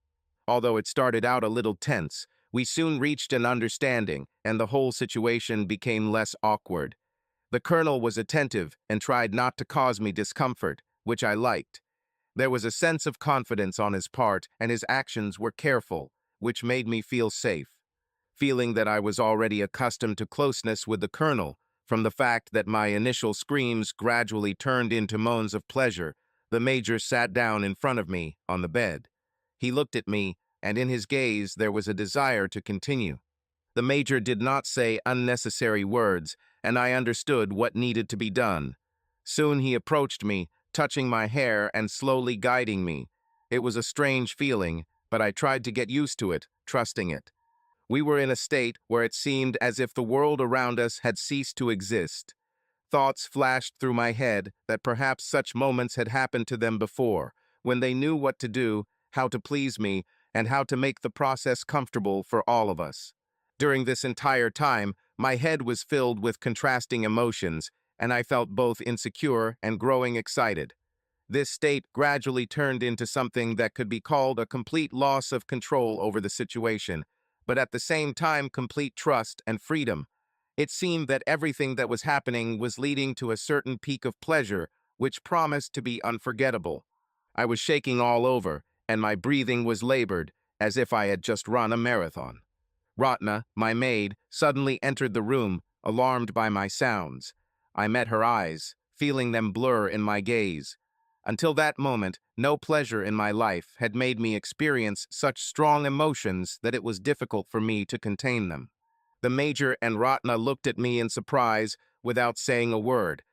Although it started out a little tense, we soon reached an understanding, and the whole situation became less awkward. The colonel was attentive and tried not to cause me discomfort, which I liked. There was a sense of confidence on his part, and his actions were careful, which made me feel safe. Feeling that I was already accustomed to closeness with the colonel, from the fact that my initial screams gradually turned into moans of pleasure, the major sat down in front of me on the bed. He looked at me, and in his gaze there was a desire to continue. The major did not say unnecessary words, and I understood what needed to be done. Soon he approached me, touching my hair and slowly guiding me. It was a strange feeling, but I tried to get used to it, trusting it. We were in a state where it seemed as if the world around us had ceased to exist. Thoughts flashed through my head that perhaps such moments had happened to them before, when they knew what to do, how to please me, and how to make the process comfortable for all of us. During this entire time, my head was filled with contrasting emotions, and I felt both insecure and growing excited. This state gradually turned into something that could be called a complete loss of control over the situation, but at the same time complete trust and freedom. It seemed that everything that was happening was leading to a certain peak of pleasure, which promised to be unforgettable. I was shaking all over, and my breathing was labored, as if I had just run a marathon. Ratna, my maid, suddenly entered the room, alarmed by my sounds. I met her eyes, feeling them blur in my gaze. Until that moment, no pleasure in my life had made me experience such strong emotions that it was difficult for me to contain them. The Major and Ratna looked at me in surprise without saying a word.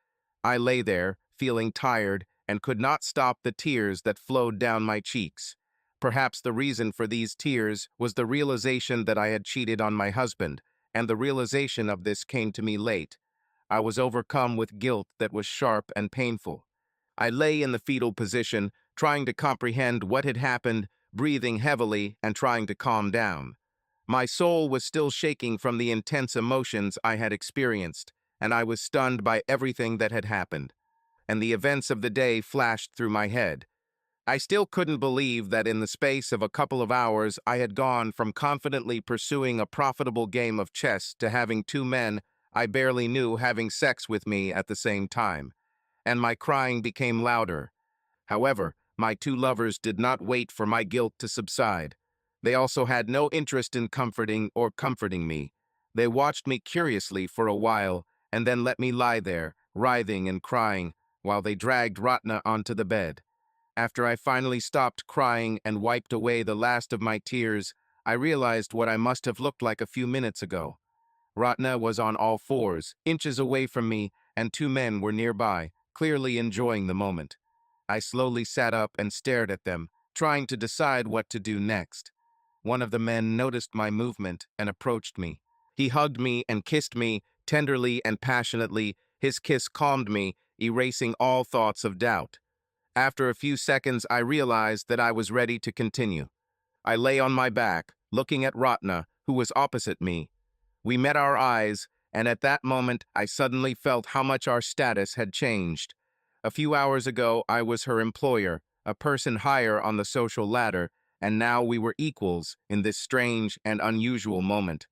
I lay there, feeling tired, and could not stop the tears that flowed down my cheeks. Perhaps the reason for these tears was the realization that I had cheated on my husband, and the realization of this came to me late. I was overcome with guilt that was sharp and painful. I lay in the fetal position, trying to comprehend what had happened, breathing heavily and trying to calm down. My soul was still shaking from the intense emotions I had experienced, and I was stunned by everything that had happened. And the events of the day flashed through my head. I still couldn't believe that in the space of a couple of hours I had gone from confidently pursuing a profitable game of chess to having two men I barely knew having sex with me at the same time. And my crying became louder. However, my two lovers did not wait for my guilt to subside. They also had no interest in comforting me. They watched me curiously for a while and then let me lie there, writhing and crying, while they dragged Ratna onto the bed. After I finally stopped crying and wiped away the last of my tears, I realized what I must have looked like a few minutes ago. Ratna was on all fours, inches away from me, and two men were nearby, clearly enjoying the moment. I slowly sat up and stared at them, trying to decide what to do next. One of the men noticed my movement and approached me. He hugged me and kissed me, tenderly and passionately. His kiss calmed me, erasing all thoughts of doubt. After a few seconds, I realized that I was ready to continue. I lay on my back, looking at Ratna, who was opposite me. We met our eyes, and at that moment, I suddenly felt how much our status had changed. A few hours ago, I was her employer, a person higher on the social ladder, and now we were equals in this strange and unusual moment.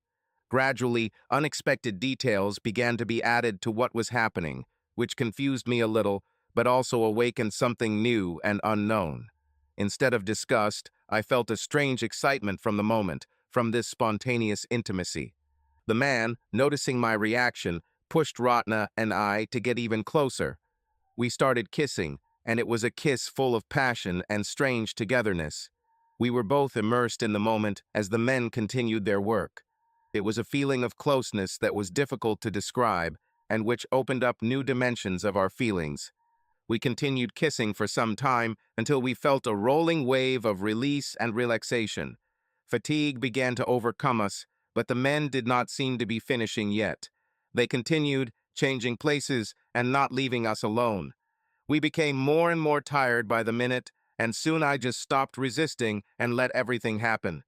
Gradually, unexpected details began to be added to what was happening, which confused me a little, but also awakened something new and unknown. Instead of disgust, I felt a strange excitement from the moment, from this spontaneous intimacy. The man, noticing my reaction, pushed Ratna and I to get even closer. We started kissing, and it was a kiss full of passion and strange togetherness. We were both immersed in the moment as the men continued their work. It was a feeling of closeness that was difficult to describe and which opened up new dimensions of our feelings. We continued kissing for some time until we felt a rolling wave of release and relaxation. Fatigue began to overcome us, but the men did not seem to be finishing yet. They continued, changing places and not leaving us alone. We became more and more tired by the minute, and soon I just stopped resisting and let everything happen.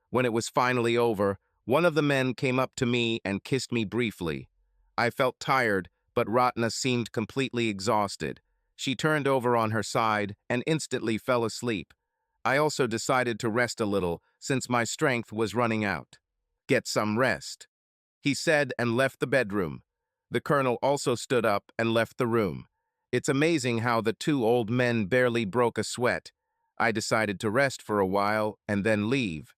When it was finally over, one of the men came up to me and kissed me briefly. I felt tired, but Ratna seemed completely exhausted. She turned over on her side and instantly fell asleep. I also decided to rest a little since my strength was running out. "Get some rest," he said and left the bedroom. The colonel also stood up and left the room. It's amazing how the two old men barely broke a sweat. I decided to rest for a while and then leave.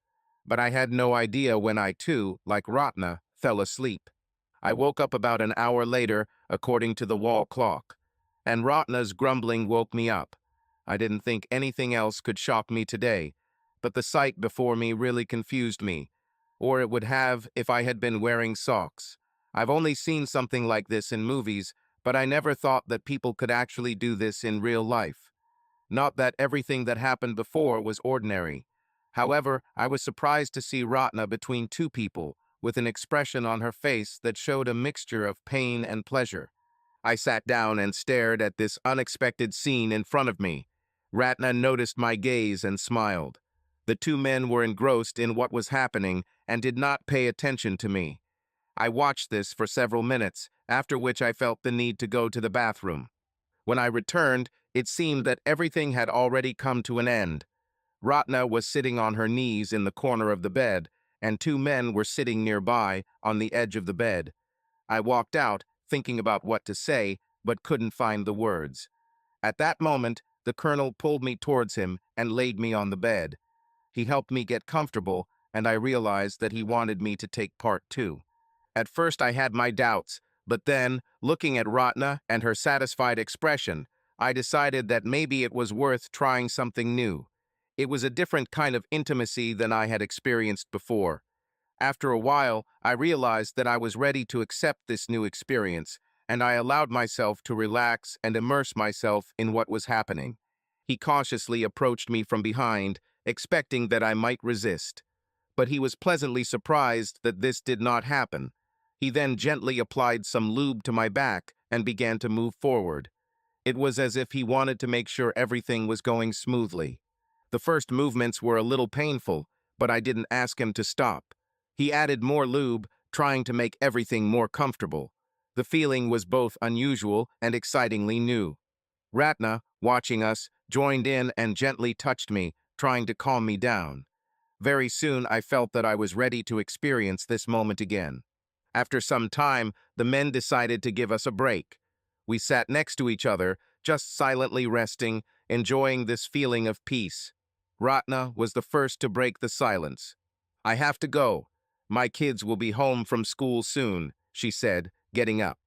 But I had no idea when I too, like Ratna, fell asleep. I woke up about an hour later, according to the wall clock, and Ratna's grumbling woke me up. I didn't think anything else could shock me today, but the sight before me really confused me, or it would have if I had been wearing socks. I've only seen something like this in movies, but I never thought that people could actually do this in real life. Not that everything that happened before was ordinary. However, I was surprised to see Ratna between two people, with an expression on her face that showed a mixture of pain and pleasure. I sat down and stared at this unexpected scene in front of me. Ratna noticed my gaze and smiled. The two men were engrossed in what was happening and did not pay attention to me. I watched this for several minutes, after which I felt the need to go to the bathroom. When I returned, it seemed that everything had already come to an end. Ratna was sitting on her knees in the corner of the bed, and two men were sitting nearby on the edge of the bed. I walked out, thinking about what to say, but couldn't find the words. At that moment, the colonel pulled me towards him and laid me on the bed. He helped me get comfortable, and I realized that he wanted me to take part too. At first I had my doubts, but then, looking at Ratna and her satisfied expression, I decided that maybe it was worth trying something new. It was a different kind of intimacy than I had experienced before. After a while, I realized that I was ready to accept this new experience, and I allowed myself to relax and immerse myself in what was happening. He cautiously approached me from behind, expecting that I might resist. But he was pleasantly surprised that this did not happen. He then gently applied some lube to my back and began to move forward. It was as if he wanted to make sure everything was going smoothly. The first movements were a little painful, but I didn't ask him to stop. He added more lube, trying to make everything more comfortable. The feeling was both unusual and excitingly new. Ratna, watching us, joined in and gently touched me, trying to calm me down. Very soon I felt that I was ready to experience this moment again. After some time, the men decided to give us a break. We sat next to each other, just silently resting, enjoying this feeling of peace. Ratna was the first to break the silence. "I have to go. My kids will be home from school soon," she said, getting up.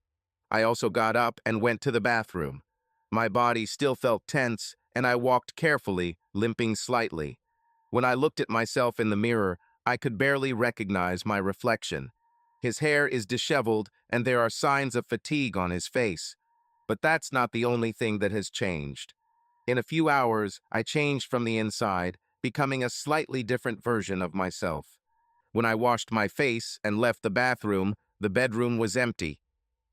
I also got up and went to the bathroom. My body still felt tense, and I walked carefully, limping slightly. When I looked at myself in the mirror, I could barely recognize my reflection. His hair is disheveled, and there are signs of fatigue on his face. But that's not the only thing that has changed. In a few hours, I changed from the inside, becoming a slightly different version of myself. When I washed my face and left the bedroom was empty.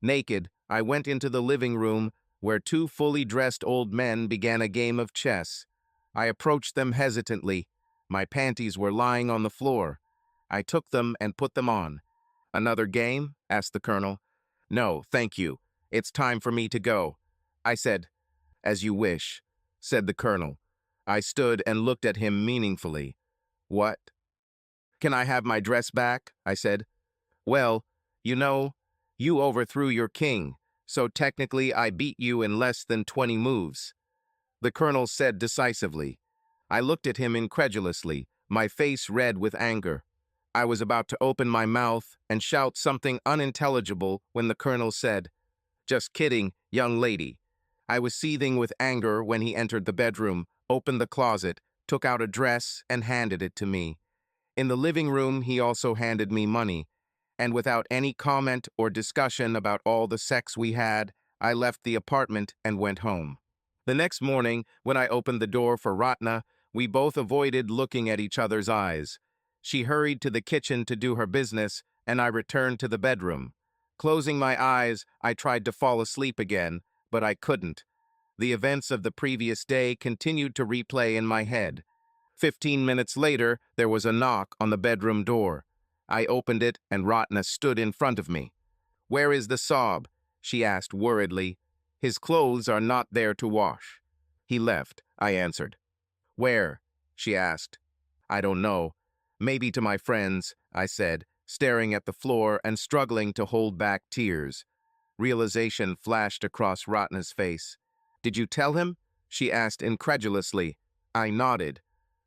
Naked, I went into the living room, where two fully dressed old men began a game of chess. I approached them hesitantly. My panties were lying on the floor. I took them and put them on. "Another game?" asked the colonel. "No, thank you. It's time for me to go." I said. "As you wish," said the colonel. I stood and looked at him meaningfully. "What?" "Can I have my dress back?" I said. "Well, you know, you overthrew your king, so technically I beat you in less than 20 moves." The colonel said decisively. I looked at him incredulously, my face red with anger. I was about to open my mouth and shout something unintelligible when the colonel said, "Just kidding, young lady." I was seething with anger when he entered the bedroom, opened the closet, took out a dress, and handed it to me. In the living room, he also handed me money, and without any comment or discussion about all the sex we had, I left the apartment and went home. The next morning, when I opened the door for Ratna, we both avoided looking at each other's eyes. She hurried to the kitchen to do her business, and I returned to the bedroom. Closing my eyes, I tried to fall asleep again, but I couldn't. The events of the previous day continued to replay in my head. 15 minutes later, there was a knock on the bedroom door. I opened it, and Ratna stood in front of me. "Where is the Saab?" she asked worriedly. "His clothes are not there to wash." "He left," I answered. "Where?" she asked. "I don't know. Maybe to my friends," I said, staring at the floor and struggling to hold back tears. Realization flashed across Ratna's face. "Did you tell him?" she asked incredulously. I nodded.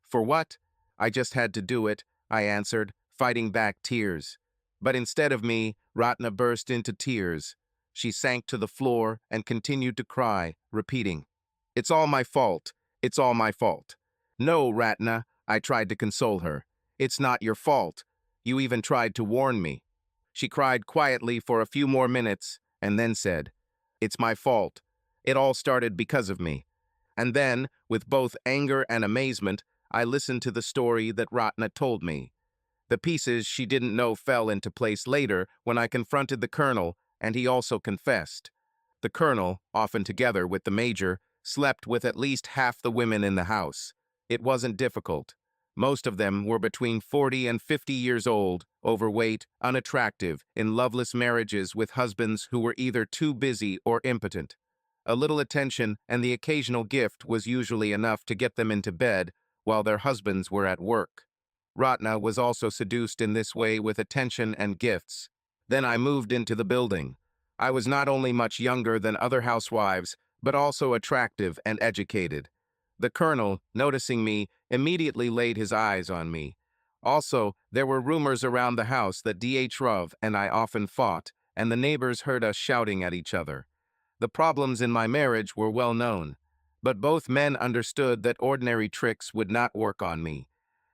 "For what?" "I just had to do it," I answered, fighting back tears. But instead of me, Ratna burst into tears. She sank to the floor and continued to cry, repeating, "It's all my fault. It's all my fault." "No, Ratna," I tried to console her. "It's not your fault. You even tried to warn me." She cried quietly for a few more minutes and then said, "It's my fault. It all started because of me." And then, with both anger and amazement, I listened to the story that Ratna told me. The pieces she didn't know fell into place later when I confronted the colonel, and he also confessed. The colonel, often together with the major, slept with at least half the women in the house. It wasn't difficult. Most of them were between 40 and 50 years old, overweight, unattractive, in loveless marriages with husbands who were either too busy or impotent. A little attention and the occasional gift was usually enough to get them into bed while their husbands were at work. Ratna was also seduced in this way with attention and gifts. Then I moved into the building. I was not only much younger than other housewives, but also attractive and educated. The colonel, noticing me, immediately laid his eyes on me. Also, there were rumors around the house that D.H. Rav and I often fought, and the neighbors heard us shouting at each other. The problems in my marriage were well known, but both men understood that ordinary tricks would not work on me.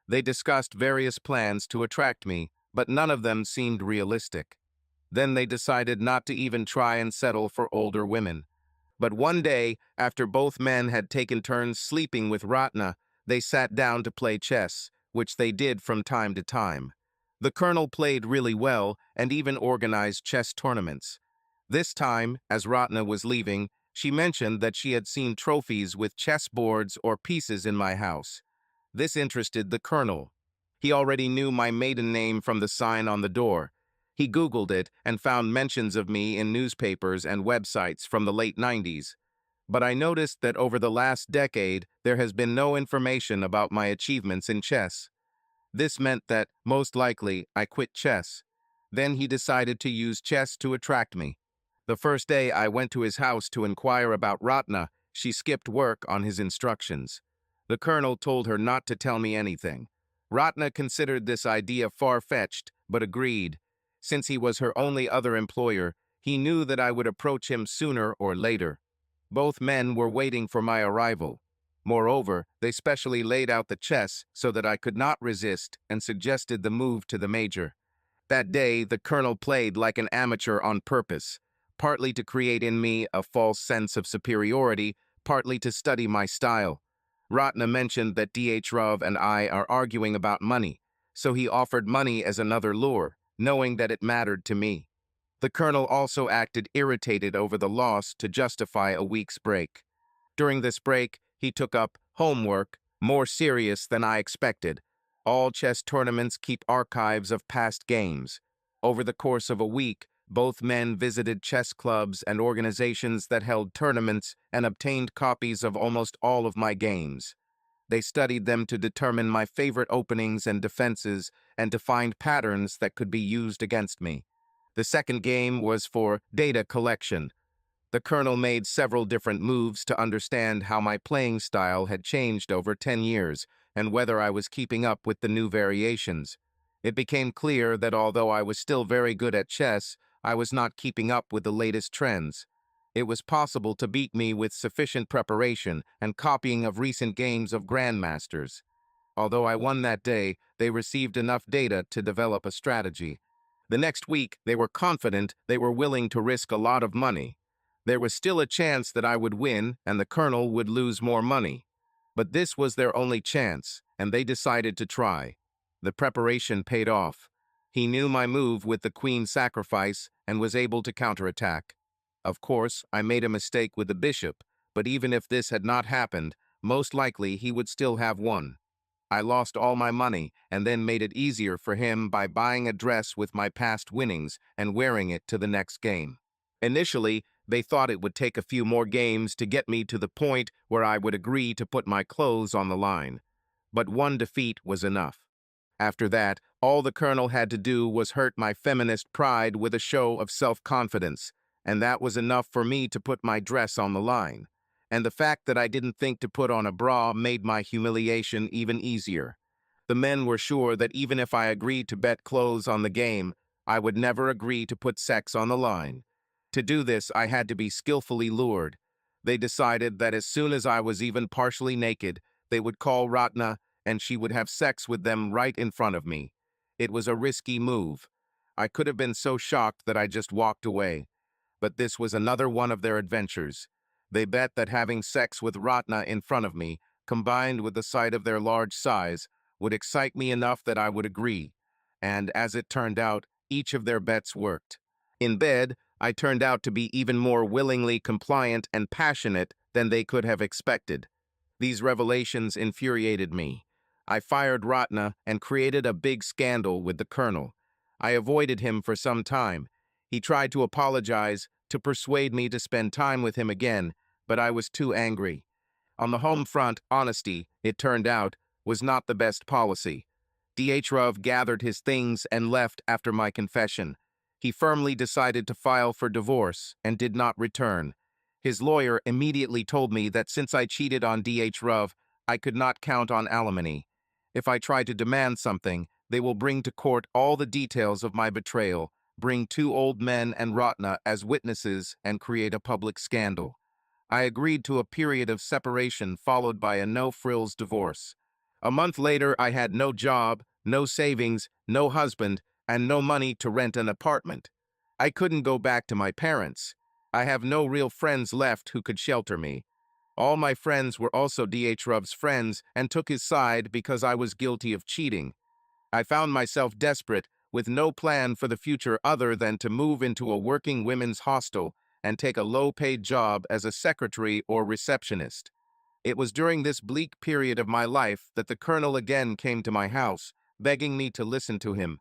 They discussed various plans to attract me, but none of them seemed realistic. Then they decided not to even try and settle for older women. But one day, after both men had taken turns sleeping with Ratna, they sat down to play chess, which they did from time to time. The colonel played really well and even organized chess tournaments. This time, as Ratna was leaving, she mentioned that she had seen trophies with chessboards or pieces in my house. This interested the colonel. He already knew my maiden name from the sign on the door. He Googled it and found mentions of me in newspapers and websites from the late 90s. But I noticed that over the last decade, there has been no information about my achievements in chess. This meant that, most likely, I quit chess. Then he decided to use chess to attract me. The first day I went to his house to inquire about Ratna, she skipped work on his instructions. The colonel told her not to tell me anything. Ratna considered this idea far-fetched, but agreed. Since he was her only other employer, he knew that I would approach him sooner or later. Both men were waiting for my arrival. Moreover, they specially laid out the chess so that I could not resist and suggested the move to the major. That day, the colonel played like an amateur on purpose, partly to create in me a false sense of superiority, partly to study my style. Ratna mentioned that Dhrov and I are arguing about money, so he offered money as another lure, knowing that it mattered to me. The colonel also acted irritated over the loss to justify a week's break. During this break, he took up homework, more serious than I expected. All chess tournaments keep archives of past games. Over the course of a week, both men visited chess clubs and organizations that held tournaments and obtained copies of almost all of my games. They studied them to determine my favorite openings and defenses and to find patterns that could be used against me. The second game was for data collection. The colonel made several different moves to understand how my playing style had changed over 10 years and whether I was keeping up with the new variations. It became clear that although I was still very good at chess, I was not keeping up with the latest trends. It was possible to beat me with sufficient preparation and copying of recent games of grandmasters. Although I won that day, they received enough data to develop a strategy. The next week, they were confident they were willing to risk a lot of money. There was still a chance that I would win and the colonel would lose more money. But this was their only chance, and they decided to try. The preparation paid off. He knew my move with the queen sacrifice and was able to counterattack. Of course, I made a mistake with the bishop, but even if this had not happened, most likely he would still have won. I lost all my money and then made it easier for him by buying a dress with my past winnings and wearing it to the next game. Initially, they thought it would take a few more games to get me to the point where I would agree to put my clothes on the line. But one defeat was enough. After that, all the colonel had to do was hurt my feminist pride with a show of self-confidence, and that was enough for me to put my dress on the line. And the fact that I didn't think to put on a bra made my humiliation even easier. The men were sure that even if I agreed to bet clothes on the game, I would never agree to put sex on the line. To do this, I had to be skillfully lured. They decided that as soon as I was even partially naked, they would call Ratna and she would have sex with them right in front of me. It was a risky move. I could have been so shocked that I just walked away. But this was another one of their adventures. They bet that having sex with Ratna in front of me, combined with the sight of their large size, would excite me enough that I would agree. And as it turned out, each of their bets worked. In bed, I turned out to be even more willingly compliant and passionate than they could have expected. These revelations infuriated me. I fired Ratna and created a big scandal with the colonel. I avoided him for some time. He tried to apologize, to persuade me to spend time with him again, but I was too angry. On the home front, honesty, it turned out, was not the best policy. Dhrov gathered his things and left after my confession. He firmly decided to file for divorce and did not return. His lawyer immediately told me that since I cheated on Dhrov, I could not count on alimony. If I try to demand something, they will bring to court all the details of my betrayal, bring two old men and Ratna as witnesses and create a public scandal. I agreed to a period of separation followed by a no-frills divorce. A month later, I had no job, no savings, no husband, and no money to rent an apartment. I couldn't go back to my parents. I have no real friends left who could shelter me. All my friends were also D.H. Rub's friends and took his side because I was guilty of cheating. I found myself desperate, with no plan for the future other than to move into a working women's hostel and take a low-paid job as a secretary or receptionist. It was during this bleak period of my life that the colonel again came to my house, begging me to listen to him.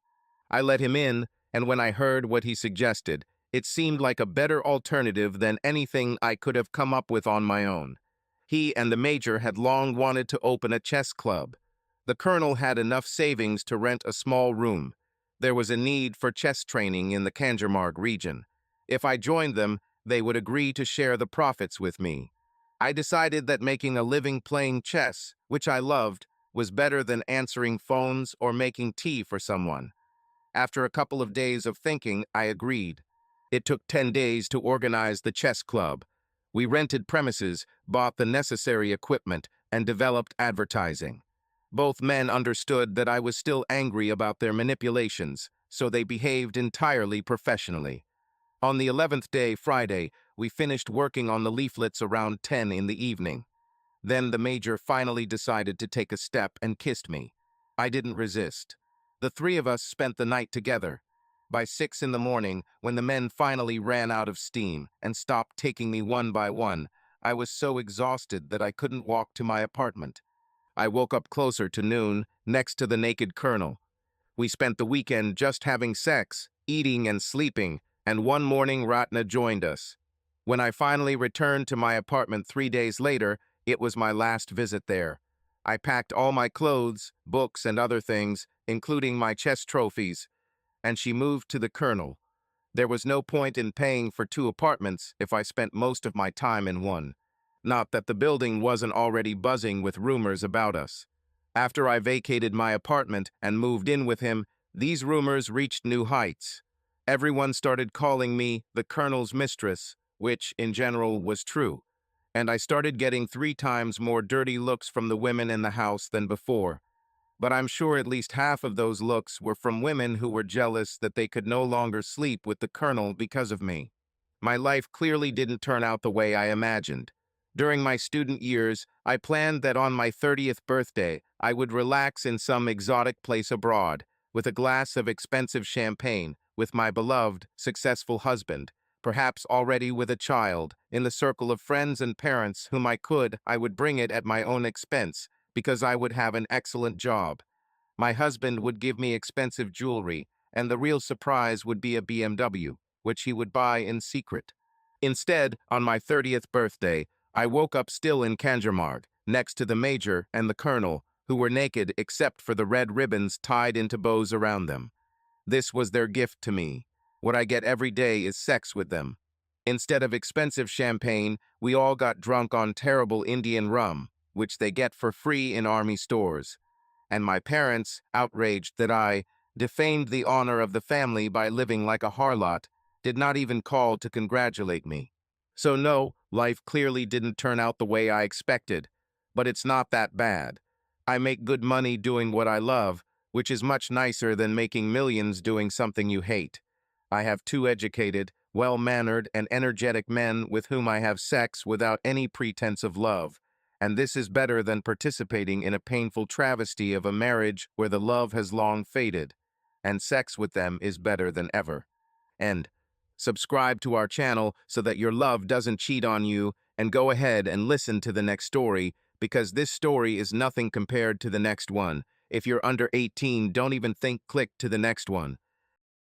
I let him in, and when I heard what he suggested, it seemed like a better alternative than anything I could have come up with on my own. He and the major had long wanted to open a chess club. The colonel had enough savings to rent a small room. There was a need for chess training in the Kanjarmarg region. If I joined them, they would agree to share the profits with me. I decided that making a living playing chess, which I loved, was better than answering phones or making tea for someone. After a couple of days of thinking, I agreed. It took 10 days to organize the chess club. We rented premises, bought the necessary equipment, and developed advertising. Both men understood that I was still angry about their manipulations, so they behaved entirely professionally. On the 11th day, Friday, we finished working on the leaflets around 10 in the evening. Then the major finally decided to take a step and kissed me. I didn't resist. The three of us spent the night together. By 6 in the morning, when the men finally ran out of steam and stopped taking me one by one, I was so exhausted that I couldn't walk to my apartment. I woke up closer to noon, next to the naked colonel. We spent the weekend just having sex, eating and sleeping, and one morning Ratna joined us. When I finally returned to my apartment 3 days later, it was my last visit there. I packed all my clothes, books, and other things, including my chess trophies, and she moved to the colonel. There was no point in paying for 2 apartments if I spent most of my time in one. Not that the building wasn't already buzzing with rumors about us. After I vacated my apartment and moved in with him, these rumors reached new heights. Everyone started calling me the colonel's mistress, which, in general, was true. And I started getting 3 times more dirty looks from the women in the house than before. But I'm sure at least half of those looks were from women who were jealous that they could no longer sleep with the colonel because of me. My life clearly didn't turn out the way I imagined. During my student years, I planned that on my 30th birthday, I would relax in some exotic place abroad, with a glass of expensive champagne, with my beloved, successful husband, perhaps already with a child, in the circle of friends and parents whom I would bring it at my own expense, because I would have an excellent job. My husband would give me expensive jewelry, and the real surprise would be a BMW, which he would buy in secret. Instead, on my 30th birthday, I woke up still in Kanjarmarg, next to the major and the colonel, who were naked except for the red ribbons tied into bows around them. This was their gift to me. What I get every day is sex with them. Instead of expensive champagne, we all got drunk on terrible Indian rum, which they get for free in army stores. And my parents, outraged that I defamed the honor of the family by living like a harlot, did not even call to congratulate me. So no, life clearly didn't turn out the way I expected, but it's not that bad. I make good money doing what I love, which is much nicer than making millions doing something you hate. I have 2 educated, well-mannered, and energetic men with whom I have sex without any pretense of love, and this is better than participating in a painful travesty of a marriage where the love has long faded, and sex with them is better than ever. And subscribe to our channel so that your love doesn't cheat on you, and go ahead and listen to the next story, because this story is nothing compared to the next one. If you're under 18, don't even think click to the next one.